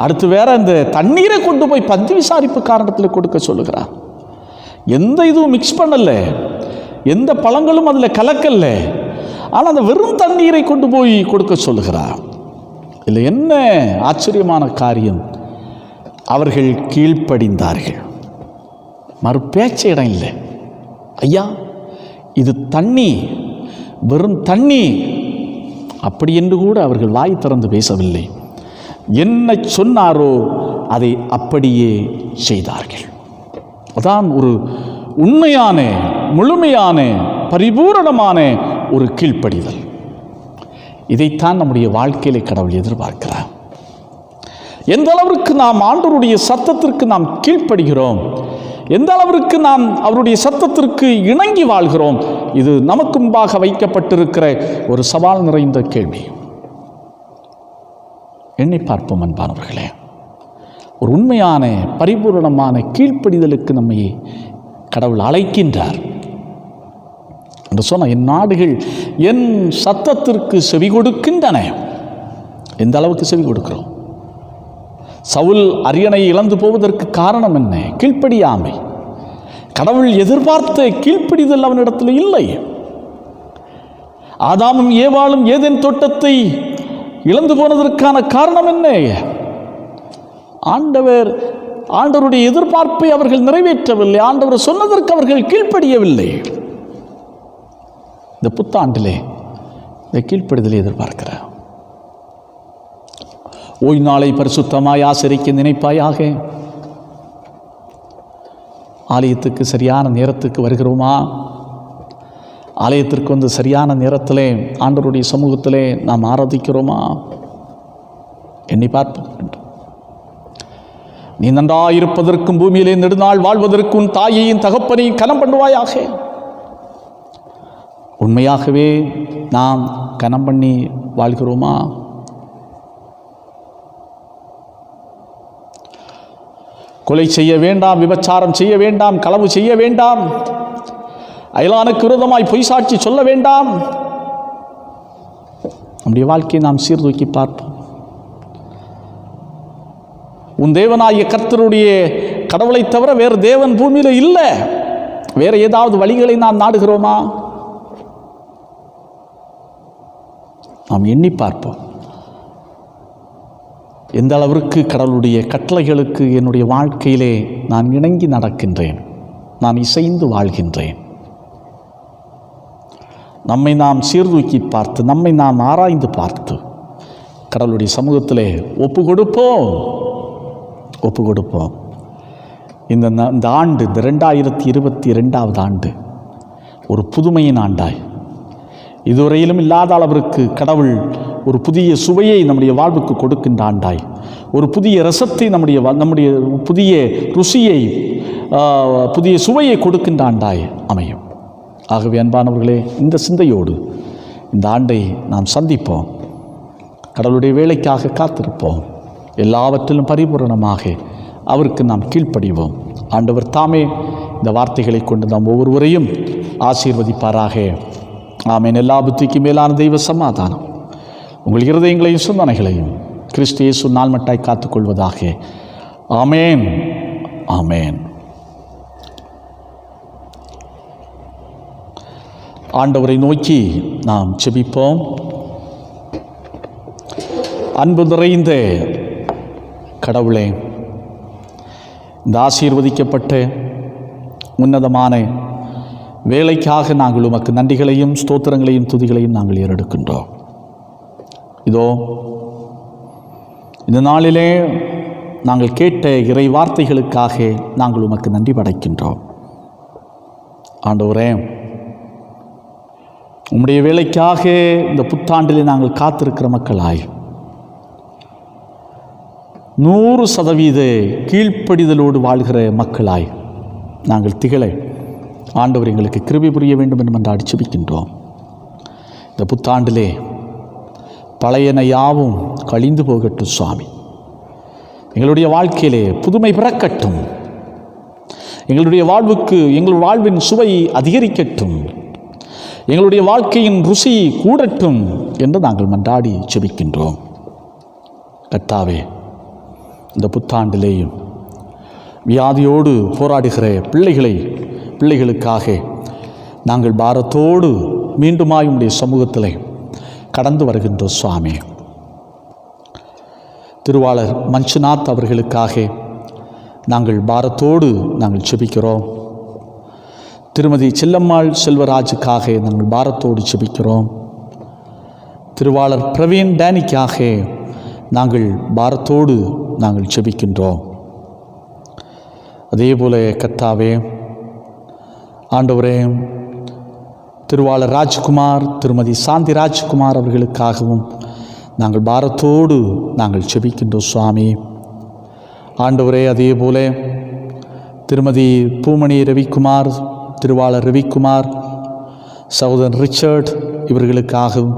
அடுத்து வேற அந்த தண்ணீரை கொண்டு போய் பந்தி விசாரிப்புக்காரனிடத்தில் கொடுக்க சொல்லுகிறார். எந்த இதுவும் மிக்ஸ் பண்ணல, எந்த பழங்களும் அதில் கலக்கல்ல, ஆனால் அந்த வெறும் தண்ணீரை கொண்டு போய் கொடுக்க சொல்லுகிறார். இல்லை, என்ன ஆச்சரியமான காரியம், அவர்கள் கீழ்ப்படிந்தார்கள். மறுபேச்ச இடம் இல்லை. ஐயா, இது தண்ணி, வெறும் தண்ணி அப்படி என்று கூட அவர்கள் வாய் திறந்து பேசவில்லை. என்ன சொன்னாரோ அதை அப்படியே செய்தார்கள். அதான் ஒரு உண்மையான, முழுமையான, பரிபூரணமான ஒரு கீழ்ப்படிதல். இதைத்தான் நம்முடைய வாழ்க்கையிலே கடவுள் எதிர்பார்க்கிறார். எந்த அளவிற்கு நாம் ஆண்டவருடைய சத்தத்திற்கு நாம் கீழ்ப்படுகிறோம், எந்த அளவிற்கு நாம் அவருடைய சத்தத்திற்கு இணங்கி வாழ்கிறோம், இது நமக்கு முன்பாக வைக்கப்பட்டிருக்கிற ஒரு சவால் நிறைந்த கேள்வி. எண்ணி பார்ப்போம் அன்பானவர்களே. ஒரு உண்மையான பரிபூரணமான கீழ்ப்படிதலுக்கு நம்மை கடவுள் அழைக்கின்றார் என்று சொன்னால், என் நாடுகள் என் சத்தத்திற்கு செவி கொடுக்கின்றன. எந்த அளவுக்கு செவி கொடுக்கிறோம்? சவுல் அரியணை இழந்து போவதற்கு காரணம் என்ன? கீழ்ப்படியாமை. கடவுள் எதிர்பார்த்த கீழ்ப்படிதல் அவனிடத்தில் இல்லை. ஆதாமும் ஏவாளும் ஏதேன் தோட்டத்தை இழந்து போனதற்கான காரணம் என்ன? ஆண்டவருடைய எதிர்பார்ப்பை அவர்கள் நிறைவேற்றவில்லை. ஆண்டவர் சொன்னதற்கு அவர்கள் கீழ்ப்படியவில்லை. இந்த புத்தாண்டிலே இந்த கீழ்ப்படிதலை எதிர்பார்க்கிறார். ஓய்வு நாளை பரிசுத்தமாய் ஆசரிக்க நினைப்பாயாக. ஆலயத்துக்கு சரியான நேரத்துக்கு வருகிறோமா? ஆலயத்திற்கு வந்து சரியான நேரத்திலே ஆண்டவருடைய சமூகத்திலே நாம் ஆராதிக்கிறோமா? எண்ணி பார்ப்போம். நீ நன்றாயிருப்பதற்கும் பூமியிலே நெடுநாள் வாழ்வதற்கும் தாயையும் தகப்பனையும் கனம் பண்ணுவாயாக. உண்மையாகவே நாம் கனம் பண்ணி வாழ்கிறோமா? கொலை செய்ய வேண்டாம், விபச்சாரம் செய்ய வேண்டாம், களவு செய்ய வேண்டாம், அயலானுக்கு விரோதமாய் பொய் சாட்சி சொல்ல வேண்டாம். நம்முடைய வாழ்க்கையை நாம் சீர்தூக்கி பார்ப்போம். உன் தேவனாகிய கர்த்தருடைய கடவுளை தவிர வேறு தேவன் பூமியில் இல்லை. வேற ஏதாவது வழிகளை நாம் நாடுகிறோமா? நாம் எண்ணி பார்ப்போம். எந்த அளவிற்கு கடவுளுடைய கட்டளைகளுக்கு என்னுடைய வாழ்க்கையிலே நான் இணங்கி நடக்கின்றேன், நான் இசைந்து வாழ்கின்றேன். நம்மை நாம் சீர்தூக்கி பார்த்து, நம்மை நாம் ஆராய்ந்து பார்த்து கடவுளுடைய சமூகத்திலே ஒப்பு கொடுப்போம். இந்த ஆண்டு, இந்த 2022 ஆண்டு ஒரு புதுமையின் ஆண்டாய், இதுவரையிலும் இல்லாத அளவிற்கு கடவுள் ஒரு புதிய சுவையை நம்முடைய வாழ்வுக்கு கொடுக்கின்ற ஆண்டாய், ஒரு புதிய ரசத்தை நம்முடைய புதிய ருசியை, புதிய சுவையை கொடுக்கின்ற ஆண்டாய் அமையும். ஆகவே அன்பானவர்களே, இந்த சிந்தையோடு இந்த ஆண்டை நாம் சந்திப்போம். கடவுளுடைய வேலைக்காக காத்திருப்போம். எல்லாவற்றிலும் பரிபூரணமாக அவருக்கு நாம் கீழ்ப்படிவோம். ஆண்டவர் தாமே இந்த வார்த்தைகளை கொண்டு நாம் ஒவ்வொருவரையும் ஆசீர்வதிப்பாராக. ஆமென். எல்லா புத்திக்கும் மேலான தெய்வ சமாதானம் உங்கள் இருதயங்களையும் சிந்தனைகளையும் கிறிஸ்து இயேசு நாள்மட்டாய் காத்துக்கொள்வதாக. ஆமேன், ஆமேன். ஆண்டவரை நோக்கி நாம் ஜெபிப்போம். அன்பு நிறைந்த கடவுளே, இந்த ஆசீர்வதிக்கப்பட்ட உன்னதமான வேலைக்காக நாங்கள் உமக்கு நன்றிகளையும் ஸ்தோத்திரங்களையும் துதிகளையும் நாங்கள் ஏறெடுக்கின்றோம். இதோ இந்த நாளிலே நாங்கள் கேட்ட இறை வார்த்தைகளுக்காக நாங்கள் உமக்கு நன்றி படைக்கின்றோம். ஆண்டவரே, உம்முடைய வேலைக்காக இந்த புத்தாண்டிலே நாங்கள் காத்திருக்கிற மக்களாய் 100% கீழ்ப்படிதலோடு வாழ்கிற மக்களாய் நாங்கள் திகழ ஆண்டவர் எங்களுக்கு கிருபை புரிய வேண்டும் என்று மன்றாடி ஜெபிக்கின்றோம். இந்த புத்தாண்டிலே பழையன யாவும் கழிந்து போகட்டும் சுவாமி. எங்களுடைய வாழ்க்கையிலே புதுமை பிறக்கட்டும். எங்களுடைய எங்கள் வாழ்வின் சுவை அதிகரிக்கட்டும். எங்களுடைய வாழ்க்கையின் ருசி கூடட்டும் என்று நாங்கள் மன்றாடி ஜெபிக்கின்றோம். கர்த்தாவே, இந்த புத்தாண்டிலேயும் வியாதியோடு போராடுகிற பிள்ளைகளுக்காக நாங்கள் பாரத்தோடு மீண்டுமாய் உம்முடைய சமூகத்தில் கடந்து வருகின்றோம் சுவாமி. திருவாளர் மஞ்சுநாத் அவர்களுக்காக நாங்கள் பாரத்தோடு நாங்கள் ஜெபிக்கிறோம். திருமதி செல்லம்மாள் செல்வராஜுக்காக நாங்கள் பாரத்தோடு ஜெபிக்கிறோம். திருவாளர் பிரவீன் டேனிக்காக நாங்கள் பாரத்தோடு நாங்கள் ஜெபிக்கின்றோம். அதே போல கர்த்தாவே, ஆண்டவரே, திருவாளர் ராஜ்குமார், திருமதி சாந்தி ராஜ்குமார் அவர்களுக்காகவும் நாங்கள் பாரத்தோடு நாங்கள் ஜெபிக்கின்றோம் சுவாமி. ஆண்டவரே, அதே போல திருமதி பூமணி ரவிக்குமார், திருவாளர் ரவிக்குமார், சகோதரன் ரிச்சர்ட் இவர்களுக்காகவும்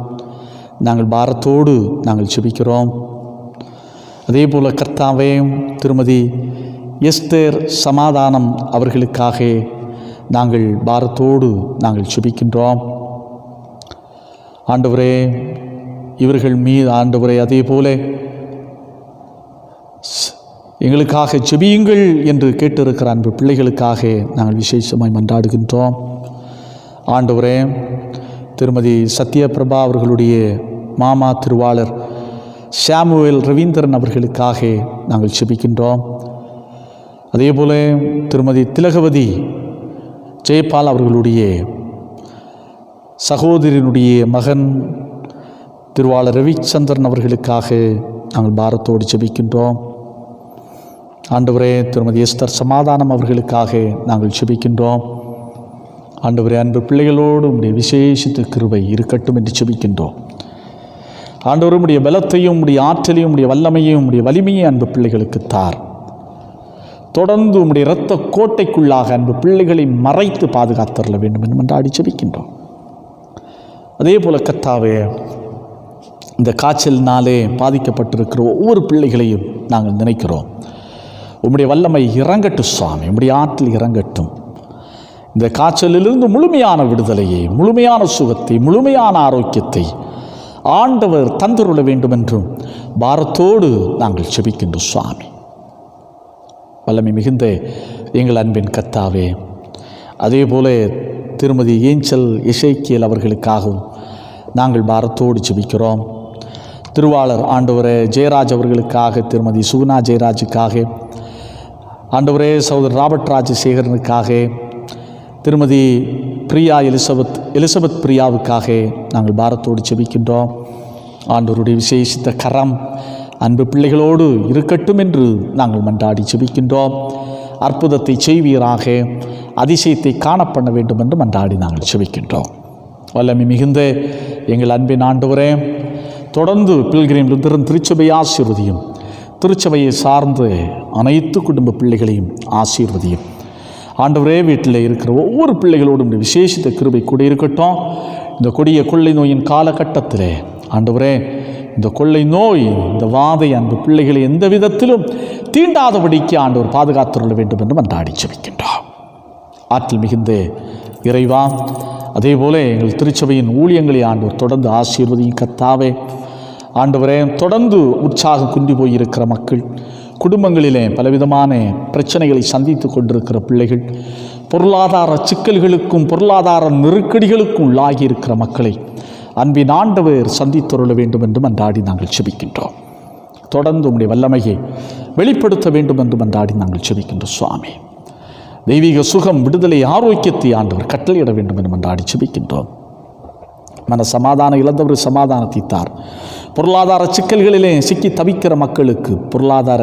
நாங்கள் பாரத்தோடு நாங்கள் ஜெபிக்கிறோம். அதே போல் கர்த்தாவே, திருமதி எஸ்தேர் சமாதானம் அவர்களுக்காக நாங்கள் பாரத்தோடு நாங்கள் ஜெபிக்கின்றோம். ஆண்டவரே, இவர்கள் மீது ஆண்டவரே அதே போல எங்களுக்காக ஜெபியுங்கள் என்று கேட்டிருக்கிற அன்பு பிள்ளைகளுக்காக நாங்கள் விசேஷமாய் மன்றாடுகின்றோம். ஆண்டவரே, திருமதி சத்யபிரபா அவர்களுடைய மாமா திருவாளர் சாமுவேல் ரவீந்திரன் அவர்களுக்காக நாங்கள் ஜெபிக்கின்றோம். அதே போல திருமதி திலகவதி ஜெயபால் அவர்களுடைய சகோதரியினுடைய மகன் திருவாளர் ரவிச்சந்திரன் அவர்களுக்காக நாங்கள் பாரத்தோடு ஜெபிக்கின்றோம். ஆண்டவரே, திருமதி எஸ்தர் சமாதானம் அவர்களுக்காக நாங்கள் ஜெபிக்கின்றோம். ஆண்டவரே, அன்பு பிள்ளைகளோடு உம்முடைய விசேஷித்த கிருபை இருக்கட்டும் என்று ஜெபிக்கின்றோம். ஆண்டவரே, உம்முடைய பலத்தையும் உம்முடைய ஆற்றலையும் உம்முடைய வல்லமையும் உம்முடைய வலிமையை அன்பு பிள்ளைகளுக்கு தார். தொடர்ந்து உம்முடைய இரத்த கோட்டைக்குள்ளாக அன்பு பிள்ளைகளை மறைத்து பாதுகாத்தரல வேண்டும் என்று மன்றாடி ஜெபிக்கின்றோம். அதே போல கர்த்தாவே, இந்த காய்ச்சலினாலே பாதிக்கப்பட்டிருக்கிற ஒவ்வொரு பிள்ளைகளையும் நாங்கள் நினைக்கிறோம். உம்முடைய வல்லமை இறங்கட்டும் சுவாமி, உம்முடைய ஆற்றல் இறங்கட்டும். இந்த காய்ச்சலிலிருந்து முழுமையான விடுதலையை, முழுமையான சுகத்தை, முழுமையான ஆரோக்கியத்தை ஆண்டவர் தந்துருள வேண்டும் என்றும் பாரத்தோடு நாங்கள் ஜெபிக்கின்றோம் சுவாமி. வல்லமை மிகுந்த எங்கள் அன்பின் கர்த்தாவே, அதே போல திருமதி ஏஞ்சல் இசைக்கியல் அவர்களுக்காகவும் நாங்கள் பாரத்தோடு ஜெபிக்கிறோம். திருவாளர் ஆண்டவரே ஜெயராஜ் அவர்களுக்காக, திருமதி சுகுணா ஜெயராஜுக்காக, ஆண்டவரே சகோதரர் ராபர்ட் ராஜசேகரனுக்காக, திருமதி பிரியா எலிசபெத் பிரியாவுக்காக நாங்கள் பாரத்தோடு ஜெபிக்கின்றோம். ஆண்டவருடைய விசேஷித்த கரம் அன்பு பிள்ளைகளோடு இருக்கட்டும் என்று நாங்கள் மன்றாடி ஜெபிக்கின்றோம். அற்புதத்தை செய்வீராக, அதிசயத்தை காணப்பண்ண வேண்டும் என்று மன்றாடி நாங்கள் ஜெபிக்கின்றோம். வல்லமை மிகுந்த எங்கள் அன்பின் ஆண்டவரே, தொடர்ந்து பில்கிரிம் லுத்தரன் திருச்சபை ஆசீர்வதியும். திருச்சபையை சார்ந்த அனைத்து குடும்ப பிள்ளைகளையும் ஆசீர்வதியும். ஆண்டவரே, வீட்டில் இருக்கிற ஒவ்வொரு பிள்ளைகளோடும் விசேஷித்த கிருபை கூட இருக்கட்டும். இந்த கொடிய கொள்ளை நோயின் காலகட்டத்தில் ஆண்டவரே, இந்த கொள்ளை நோய், இந்த வாதை அன்பு பிள்ளைகளை எந்த விதத்திலும் தீண்டாதபடிக்கு ஆண்டவர் பாதுகாத்துள்ள வேண்டும் என்று மன்றாடி ஜெபிக்கின்றோம். ஆற்றல் மிகுந்த இறைவா, அதே போல எங்கள் திருச்சபையின் ஊழியங்களை ஆண்டவர் தொடர்ந்து ஆசீர்வதியும் கர்த்தாவே. ஆண்டவரே, தொடர்ந்து உற்சாகம் குன்றி போயிருக்கிற மக்கள், குடும்பங்களிலே பலவிதமான பிரச்சனைகளை சந்தித்து கொண்டிருக்கிற பிள்ளைகள், பொருளாதார சிக்கல்களுக்கும் பொருளாதார நெருக்கடிகளுக்கும் உள்ளாகி இருக்கிற மக்களை அன்பின் ஆண்டவர் சந்தித்தருள வேண்டும் என்று மன்றாடி நாங்கள் செபிக்கின்றோம். தொடர்ந்து உம்முடைய வல்லமையை வெளிப்படுத்த வேண்டும் என்று மன்றாடி நாங்கள் செபிக்கின்றோம். சுவாமி, தெய்வீக சுகம், விடுதலை, ஆரோக்கியத்தை ஆண்டவர் கட்டளையிட வேண்டும் என்று மன்றாடி செபிக்கின்றோம். மன சமாதானம் இழந்தவர் சமாதானத்தை தார். பொருளாதார சிக்கல்களிலே சிக்கி தவிக்கிற மக்களுக்கு பொருளாதார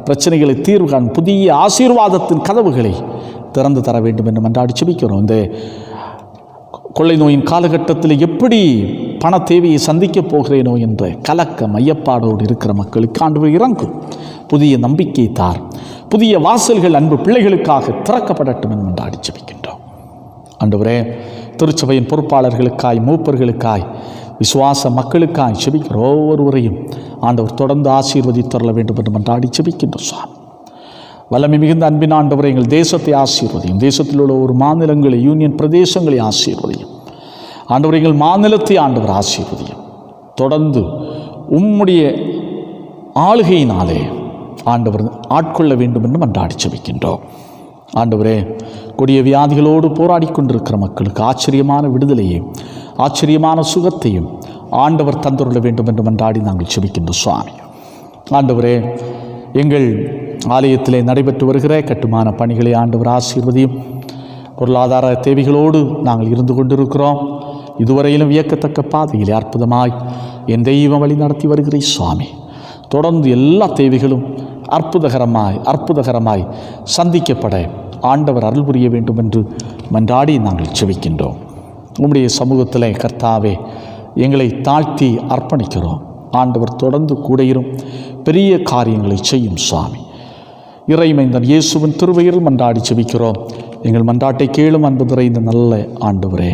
பிரச்சனைகளை தீர்வு காண புதிய ஆசீர்வாதத்தின் கதவுகளை திறந்து தர வேண்டும் என்று மன்றாடி செபிக்கிறோம். இந்த கொள்ளை நோயின் காலகட்டத்தில் எப்படி பண தேவையை சந்திக்கப் போகிறேனோ என்ற கலக்க மையப்பாடோடு இருக்கிற மக்களுக்கு ஆண்டவர் இறங்கும். புதிய நம்பிக்கை தார். புதிய வாசல்கள் அன்பு பிள்ளைகளுக்காக திறக்கப்படட்டும் என்று மன்றாடி செபிக்கின்றோம். ஆண்டவரே, திருச்சபையின் பொறுப்பாளர்களுக்காய், மூப்பர்களுக்காய், விசுவாச மக்களுக்காய் செபிக்கிற ஒவ்வொருவரையும் ஆண்டவர் தொடர்ந்து ஆசீர்வதித்தரல வேண்டும் என்று மன்றாடி செபிக்கின்றோம். சுவாமி, வல்லமை மிகுந்த அன்பின் ஆண்டவரை எங்கள் தேசத்தை ஆசீர்வதியும். தேசத்தில் உள்ள ஒரு மாநிலங்களை, யூனியன் பிரதேசங்களை ஆசீர்வதியும். ஆண்டவர் எங்கள் மாநிலத்தை ஆண்டவர் ஆசீர்வதியும். தொடர்ந்து உம்முடைய ஆளுகையினாலே ஆண்டவர் ஆட்கொள்ள வேண்டும் என்று மன்றாடி செபிக்கின்றோம். ஆண்டவரே, கொடிய வியாதிகளோடு போராடி கொண்டிருக்கிற மக்களுக்கு ஆச்சரியமான விடுதலையையும் ஆச்சரியமான சுகத்தையும் ஆண்டவர் தந்துள்ள வேண்டும் என்று மன்றாடி நாங்கள் செபிக்கின்றோம். சுவாமி, ஆண்டவரே, எங்கள் ஆலயத்திலே நடைபெற்று வருகிற கட்டுமான பணிகளை ஆண்டவர் ஆசீர்வதியும். பொருளாதார தேவைகளோடு நாங்கள் இருந்து கொண்டிருக்கிறோம். இதுவரையிலும் வியக்கத்தக்க பாதையில் அற்புதமாய் என் தெய்வம் வழி நடத்தி வருகிற சுவாமி, தொடர்ந்து எல்லா தேவைகளும் அற்புதகரமாய் சந்திக்கப்பட ஆண்டவர் அருள் புரிய வேண்டும் என்று மன்றாடி நாங்கள் செபிக்கின்றோம். உம்முடைய சமூகத்தில் கர்த்தாவே எங்களை தாழ்த்தி அர்ப்பணிக்கிறோம். ஆண்டவர் தொடர்ந்து கூடையிரும் பெரிய காரியங்களை செய்யும். சுவாமி, இறைமைந்தன் இயேசுவின் திருவயிறில் மன்றாடி செபிக்கிறோம். எங்கள் மன்றாட்டை கேளும் அன்பு நிறைந்த நல்ல ஆண்டவரே.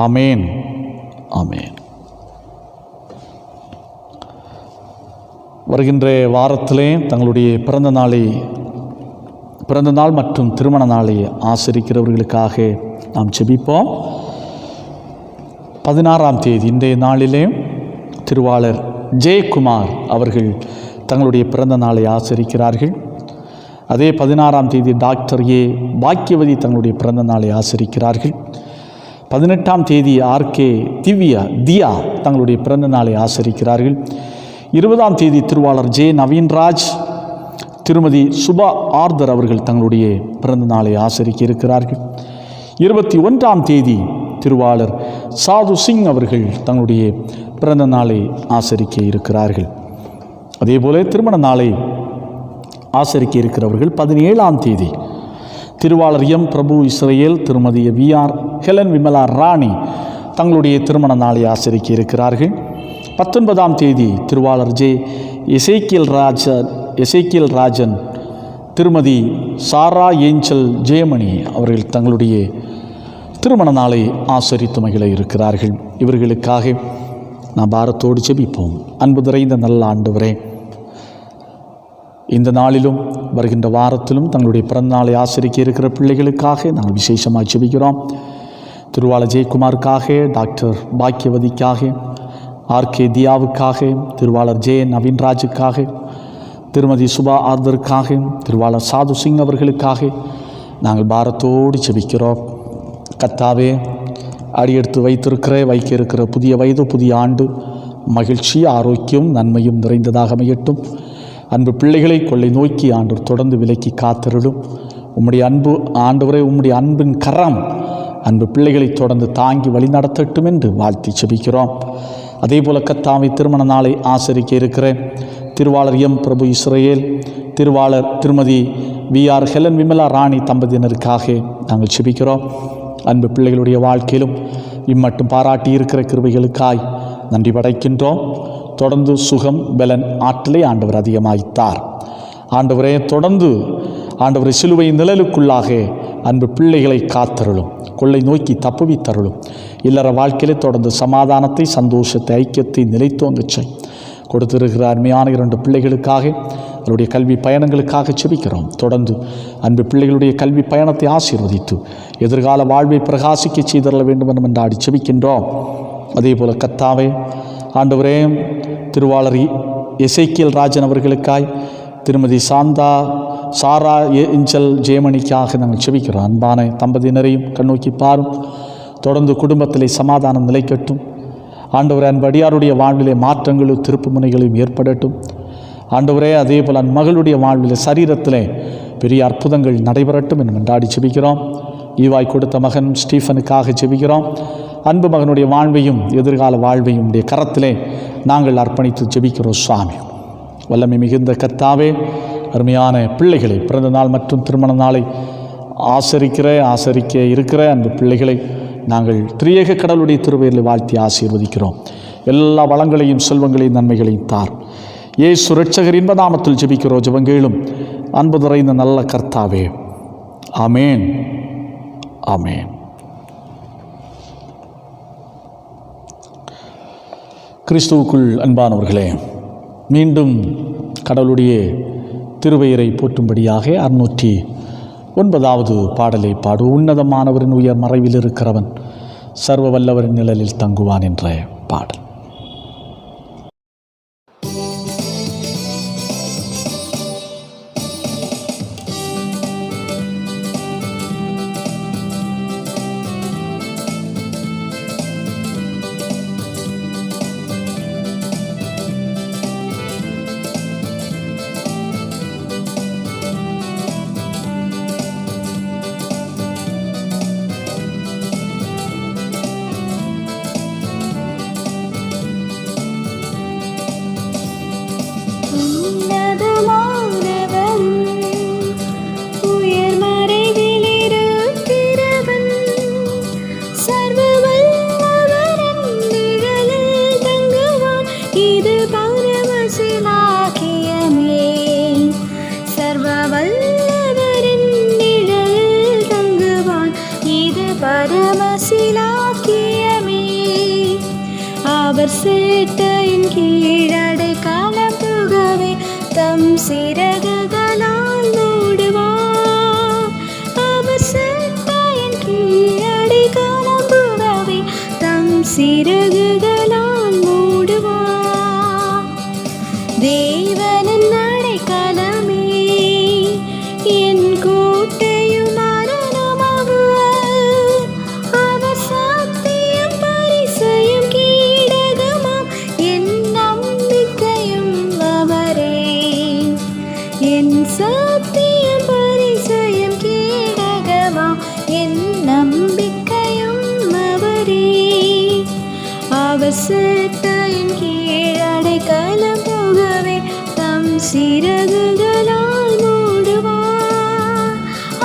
ஆமேன், ஆமேன். வருகின்ற வாரத்திலே தங்களுடைய பிறந்த நாள் மற்றும் திருமண நாளை ஆசரிக்கிறவர்களுக்காக நாம் செபிப்போம். 16ஆம் தேதி இன்றைய நாளிலே திருவாளர் ஜெயக்குமார் அவர்கள் தங்களுடைய பிறந்த நாளை ஆசரிக்கிறார்கள். அதே 16ஆம் தேதி டாக்டர் ஏ பாக்கியவதி தங்களுடைய பிறந்த நாளை ஆசரிக்கிறார்கள். 18ஆம் தேதி ஆர்கே தியா தங்களுடைய பிறந்த நாளை ஆசரிக்கிறார்கள். 20ஆம் தேதி திருவாளர் ஜே நவீன்ராஜ், திருமதி சுபா ஆர்தர் அவர்கள் தங்களுடைய பிறந்த நாளை ஆசரிக்க இருக்கிறார்கள். 21ஆம் தேதி திருவாளர் சாது சிங் அவர்கள் தங்களுடைய பிறந்த நாளை ஆசரிக்க இருக்கிறார்கள். அதேபோல திருமண நாளை ஆசரிக்க இருக்கிறவர்கள் 17ஆம் தேதி திருவாளர் எம் பிரபு இஸ்ரேல், திருமதி VR ஹெலன் விமலா ராணி தங்களுடைய திருமண நாளை ஆசரிக்க இருக்கிறார்கள். 19ஆம் தேதி திருவாளர் ஜே எசேக்கியல் ராஜன், திருமதி சாரா ஏஞ்சல் ஜெயமணி அவர்கள் தங்களுடைய திருமண நாளை ஆசரித்து மகிழ இருக்கிறார்கள். இவர்களுக்காக நாம் பாரத்தோடு செபிப்போம். அன்பு நிறைந்த நல்ல ஆண்டவரே, இந்த நாளிலும் வருகின்ற வாரத்திலும் தங்களுடைய பிறந்த நாளை ஆசரிக்க இருக்கிற பிள்ளைகளுக்காக நாங்கள் விசேஷமாக செபிக்கிறோம். திருவாளர் ஜெயக்குமாருக்காக, டாக்டர் பாக்கியவதிக்காக, ஆர்கே தியாவுக்காக, திருவாளர் ஜே நவீன்ராஜுக்காக, திருமதி சுபா ஆர்தருக்காக, திருவாளர் சாது சிங் அவர்களுக்காக நாங்கள் பாரத்தோடு செபிக்கிறோம். கர்த்தாவே, அடியெடுத்து வைக்க இருக்கிற புதிய வயது, புதிய ஆண்டு மகிழ்ச்சி, ஆரோக்கியம், நன்மையும் நிறைந்ததாக அமையட்டும். அன்பு பிள்ளைகளை கொள்ளை நோக்கி ஆண்டவர் தொடர்ந்து விலக்கி காத்திருடும். உம்முடைய அன்பு ஆண்டவரே, உம்முடைய அன்பின் கரம் அன்பு பிள்ளைகளை தொடர்ந்து தாங்கி வழிநடத்தட்டும் என்று வாழ்த்தி செபிக்கிறோம். அதே போல கர்த்தாவை திருமண நாளை ஆசரிக்க இருக்கிற திருவாளர் எம் பிரபு இஸ்ரேல், திருவாளர் திருமதி VR ஹெலன் விமலா ராணி தம்பதியினருக்காக நாங்கள் செபிக்கிறோம். அன்பு பிள்ளைகளுடைய வாழ்க்கையிலும் இம்மட்டும் பாராட்டி இருக்கிற கிருபைகளுக்காய் நன்றி படைக்கின்றோம். தொடர்ந்து சுகம், பலன், ஆற்றலை ஆண்டவர் அதிகமாய்த்தார். ஆண்டவரே, தொடர்ந்து ஆண்டவரை சிலுவை நிழலுக்குள்ளாக அன்பு பிள்ளைகளை காத்தருளும், கொள்ளை நோக்கி தப்புவித்தருளும். இல்லற வாழ்க்கையிலே தொடர்ந்து சமாதானத்தை, சந்தோஷத்தை, ஐக்கியத்தை நிலைத்தோங்கச் கொடுத்திருக்கிற அருமையான 2 பிள்ளைகளுக்காக, அவருடைய கல்வி பயணங்களுக்காக செபிக்கிறோம். தொடர்ந்து அன்பு பிள்ளைகளுடைய கல்வி பயணத்தை ஆசீர்வதித்து எதிர்கால வாழ்வை பிரகாசிக்க செய்தரல வேண்டும் என்று செபிக்கின்றோம். அதே போல கர்த்தாவே, ஆண்டவரே, திருவாளர் எசேக்கியல் ராஜன் அவர்களுக்காய், திருமதி சாரா ஏஞ்சல் ஜெயமணிக்காக நாங்கள் செபிக்கிறோம். அன்பான தம்பதியினரையும் கண்ணோக்கி பாரும். தொடர்ந்து குடும்பத்திலே சமாதானம் நிலைக்கட்டும். ஆண்டவரே, அன்படியாருடைய வாழ்விலே மாற்றங்களும் திருப்பு முனைகளையும் ஏற்படட்டும். ஆண்டவரே, அதே போல் அன் மகளுடைய வாழ்விலே சரீரத்திலே பெரிய அற்புதங்கள் நடைபெறட்டும் என்று கொண்டாடி செபிக்கிறோம். ஈவாய் கொடுத்த மகன் ஸ்டீஃபனுக்காக செபிக்கிறோம். அன்பு மகனுடைய வாழ்வையும் எதிர்கால வாழ்வையும் உடைய கரத்திலே நாங்கள் அர்ப்பணித்து ஜெபிக்கிறோம். சுவாமி, வல்லமை மிகுந்த கர்த்தாவே, அருமையான பிள்ளைகளை, பிறந்த நாள் மற்றும் திருமண நாளை ஆசரிக்க இருக்கிற அன்பு பிள்ளைகளை நாங்கள் திரியேக கடவுளுடைய திருப்பெயரில் வாழ்த்தி ஆசீர்வதிக்கிறோம். எல்லா வளங்களையும் செல்வங்களையும் நன்மைகளையும் தார். இயேசு இரட்சகர் இன்ப நாமத்தில் ஜெபிக்கிறோம். ஜெபங்கேளும் அன்பு நிறைந்த நல்ல கர்த்தாவே. ஆமேன், ஆமேன். கிறிஸ்துவுக்குள் அன்பானவர்களே, மீண்டும் கடவுளுடைய திருப்பெயரை போற்றும்படியாக 609வது பாடலை பாடு. உன்னதமானவரின் உயர் மறைவில் இருக்கிறவன் சர்வ வல்லவரின் நிழலில் தங்குவான் என்ற பாடல். அவர் சேட்டையின் கீழடை காலம் புகவே தம் சிறகுகளால் மூடுவார். அவர் சேட்டையின் கீழடை காலம் புகவே தம் சிறகுகளால் மூடுவார். தேவனின் அடைக்கலமே என் கோட்டையும் அரணமாகுவார். அவர் சத்தியம் பரிசையும் கீடகமாம் என் நம்பிக்கையும் அவரே. என் சத்தியம் பரிசையும் கீடகமாம் என் நம்பிக்கையும் அவரே. அவர் சேட்டையின் கீழடை காலம் புகவே தம் சிறகுகளால் மூடுவார்.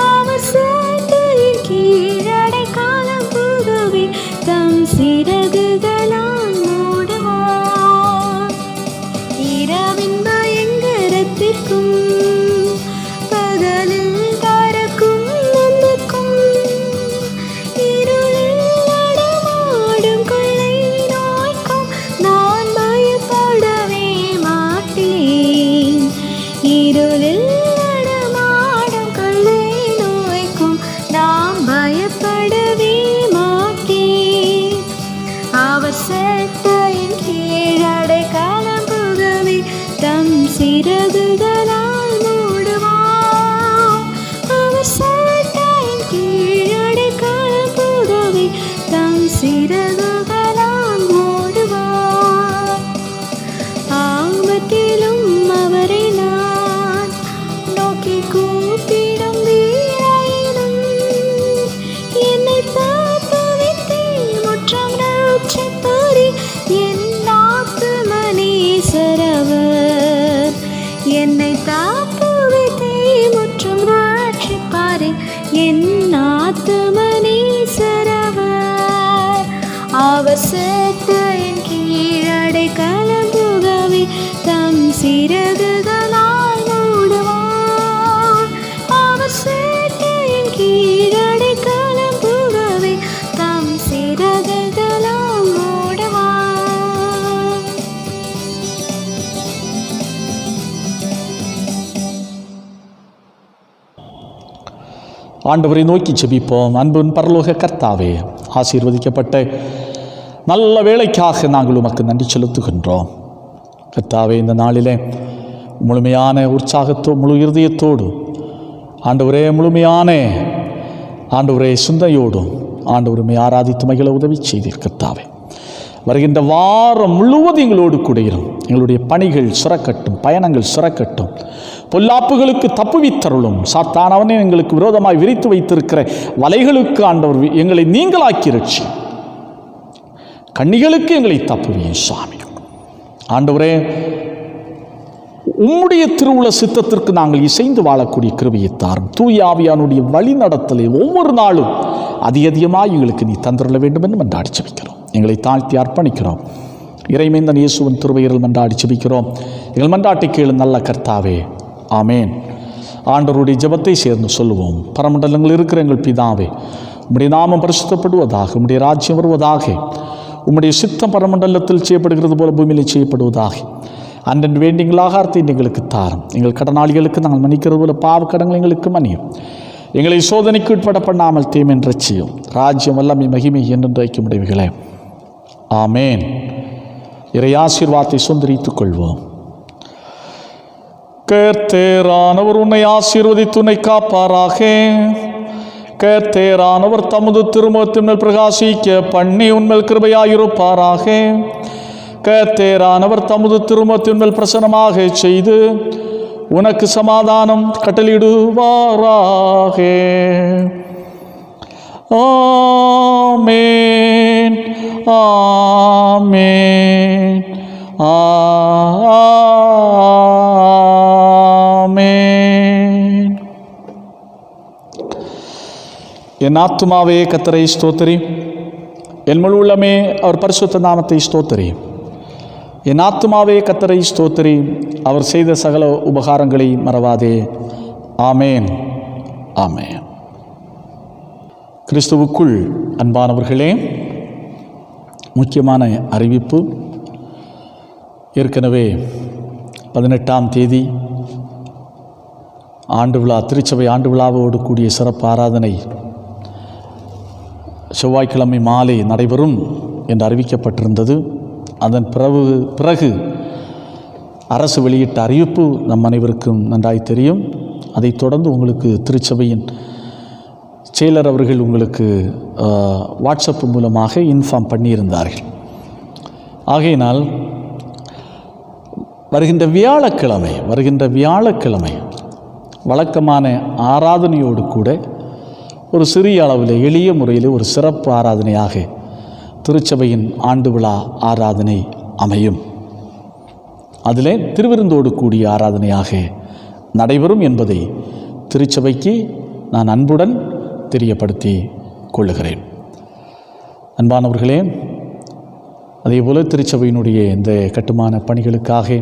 அவர் சேட்டையின் கீழடை காலம் புகவே தம் சிறகுகளால் மூடுவார். இரவின் பயங்கரத்திற்கும் பகலில் பறக்கும் நந்துக்கும் இருளில் நடமாடும் கொள்ளை நோய்க்கும் நான் பயப்படவே மாட்டேன். இருளில் நடமாடும் கொள்ளை நோய்க்கும் நான் பயப்படவே மாட்டேன். அவர் சேட்டையின் கீழடை காலம் புகவே தம் சிறகுகளால் மூடுவார். அவர் சேட்டையின் கீழடை காலம் புகவே தம் சிறகுகளால் மூடுவார். ஆபத்திலும் அவரை நான் நோக்கி கூப்பிடும் வேளையிலும் என்னை தப்புவித்தே முற்றம் ரட்சித்தாரே. என் ஆத்தும நேசர் அவர். என்னை தப்புவித்தே முற்றம் ரட்சிப்பாரே. என் ஆத்தும நேசர் அவர். அவர் சேட்டையின் கீழடை காலம் புகவே தம் சிறகுகளால் மூடுவார். அவர் சேட்டையின் கீழடை காலம் புகவே தம் சிறகுகளால் மூடுவார். ஆண்டவரை நோக்கி செபிப்போம். அன்பின் பரலோக கர்த்தாவே, ஆசீர்வதிக்கப்பட்ட நல்ல வேளைக்காக நாங்கள் உமக்கு நன்றி செலுத்துகின்றோம். கர்த்தாவே, இந்த நாளிலே முழுமையான முழு இருதயத்தோடு ஆண்டவரே, முழுமையான ஆண்டவரே சிந்தையோடும் ஆண்டவருமே ஆராதித்து மகிழ உதவி செய்தீர் கர்த்தாவே. வருகின்ற வாரம் முழுவதும் எங்களோடு கூட இரும். எங்களுடைய பணிகள் சிறக்கட்டும், பயணங்கள் சிறக்கட்டும், பொல்லாப்புகளுக்கு தப்புவித்தருளும். சாத்தானவனே எங்களுக்கு விரோதமாய் விரித்து வைத்திருக்கிற வலைகளுக்கு ஆண்டவர் எங்களை நீங்களாக்கி ரட்சி. கண்ணிகளுக்கு எங்களை தப்புவியும் சுவாமி. ஆண்டவரே, உம்முடைய திருவுள சித்தத்திற்கு நாங்கள் இசைந்து வாழக்கூடிய கிருபையை தாரும். தூய ஆவியானுடைய வழி நடத்தலை ஒவ்வொரு நாளும் அதிகமாக எங்களுக்கு நீ தந்துள்ள வேண்டும் என்று மன்றாடி ஜெபிக்கிறோம். எங்களை தாழ்த்தி அர்ப்பணிக்கிறோம். இறைமைந்தன் இயேசுவின் திருவயிரில் மன்றாடி ஜெபிக்கிறோம். எங்கள் மன்றாட்டை கேளு நல்ல கர்த்தாவே. ஆமேன். ஆண்டவருடைய ஜெபத்தை சேர்ந்து சொல்லுவோம். பரமண்டலங்கள் இருக்கிற எங்கள் பிதாவே, உம்முடைய நாமம் பரிசுத்தப்படுவதாக, உம்முடைய ராஜ்யம் வருவதாக, உம்முடைய சித்தம் பரமண்டலத்தில் செய்யப்படுகிறது போல பூமியில் செய்யப்படுவதாக. அன்றன் வேண்டிய ஆகாரத்தை எங்களுக்கு தாரும். எங்கள் கடனாளிகளுக்கு நாங்கள் மன்னிக்கிறது போல பாவ கடன்கள் எங்களுக்கு மன்னியும். எங்களை சோதனைக்கு உட்பட பண்ணாமல் தீமென் ரட்சியும். ராஜ்யம் வல்லமை மகிமை என்றென்றைக்கும் உடையவைகளே. ஆமேன். இறை ஆசீர்வாதத்தை சுந்தரித்துக் கொள்வோம். கர்த்தரானவர் உன்னை ஆசீர்வதித்து உன்னை காப்பாராக. கர்த்தரானவர் தமது திருமுகத்தின் மேல் பிரகாசிக்க பண்ணி உன்மேல் கிருபையாயிருப்பாராக. கர்த்தரானவர் தமது திருமுகத்தின் மேல் பிரசன்னமாக செய்து உனக்கு சமாதானம் கட்டளையிடுவாராக. ஆமேன், ஆமேன், ஆமேன். என் ஆத்துமாவே கர்த்தரை ஸ்தோத்திரி, என் முழு உள்ளமே அவர் பரிசுத்த நாமத்தை ஸ்தோத்திரி. என் ஆத்துமாவே கர்த்தரை ஸ்தோத்திரி, அவர் செய்த சகல உபகாரங்களை மறவாதே. ஆமேன், ஆமேன். கிறிஸ்துவுக்குள் அன்பானவர்களே, முக்கியமான அறிவிப்பு. ஏற்கனவே 18ஆம் தேதி ஆண்டு விழா, திருச்சபை ஆண்டு விழாவோடு கூடிய சிறப்பு ஆராதனை செவ்வாய்க்கிழமை மாலை நடைபெறும் என்று அறிவிக்கப்பட்டிருந்தது. அதன் பிறகு அரசு வெளியிட்ட அறிவிப்பு நம் அனைவருக்கும் நன்றாய் தெரியும். அதைத் தொடர்ந்து உங்களுக்கு திருச்சபையின் செயலர் அவர்கள் உங்களுக்கு வாட்ஸ்அப் மூலமாக இன்ஃபார்ம் பண்ணியிருந்தார்கள். ஆகையினால் வருகின்ற வியாழக்கிழமை வழக்கமான ஆராதனையோடு கூட ஒரு சிறிய அளவில் எளிய முறையில் ஒரு சிறப்பு ஆராதனையாக திருச்சபையின் ஆண்டு விழா ஆராதனை அமையும். அதிலே திருவிருந்தோடு கூடிய ஆராதனையாக நடைபெறும் என்பதை திருச்சபைக்கு நான் அன்புடன் தெரியப்படுத்தி கொள்ளுகிறேன். அன்பானவர்களே, அதேபோல திருச்சபையினுடைய இந்த கட்டுமான பணிகளுக்காக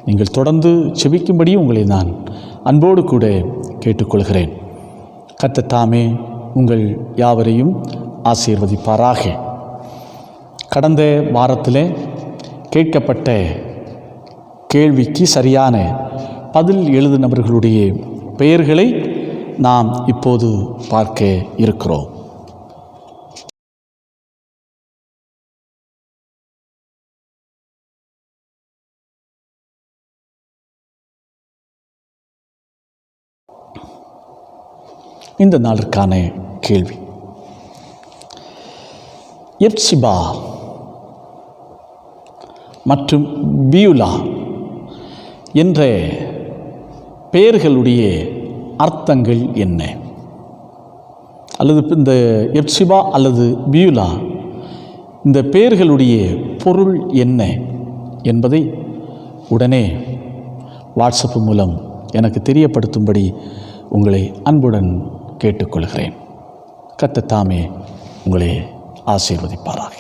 நீங்கள் தொடர்ந்து செபிக்கும்படி உங்களை நான் அன்போடு கூட கேட்டுக்கொள்கிறேன். கர்த்தர் தாமே உங்கள் யாவரையும் ஆசீர்வதிப்பாராக. கடந்த வாரத்தில் கேட்கப்பட்ட கேள்விக்கு சரியான பதில் எழுதினவர்களுடைய பெயர்களை நாம் இப்போது பார்க்க இருக்கிறோம். இந்த நாளுக்கான கேள்வி: எப்சிபா மற்றும் பியூலா என்ற பெயர்களுடைய அர்த்தங்கள் என்ன? அல்லது இந்த எப்சிபா அல்லது பியூலா இந்த பெயர்களுடைய பொருள் என்ன என்பதை உடனே வாட்ஸ்அப் மூலம் எனக்கு தெரியப்படுத்தும்படி உங்களை அன்புடன் கேட்டுக்கொள்கிறேன். கர்த்தர் தாமே உங்களை ஆசீர்வதிப்பாராக.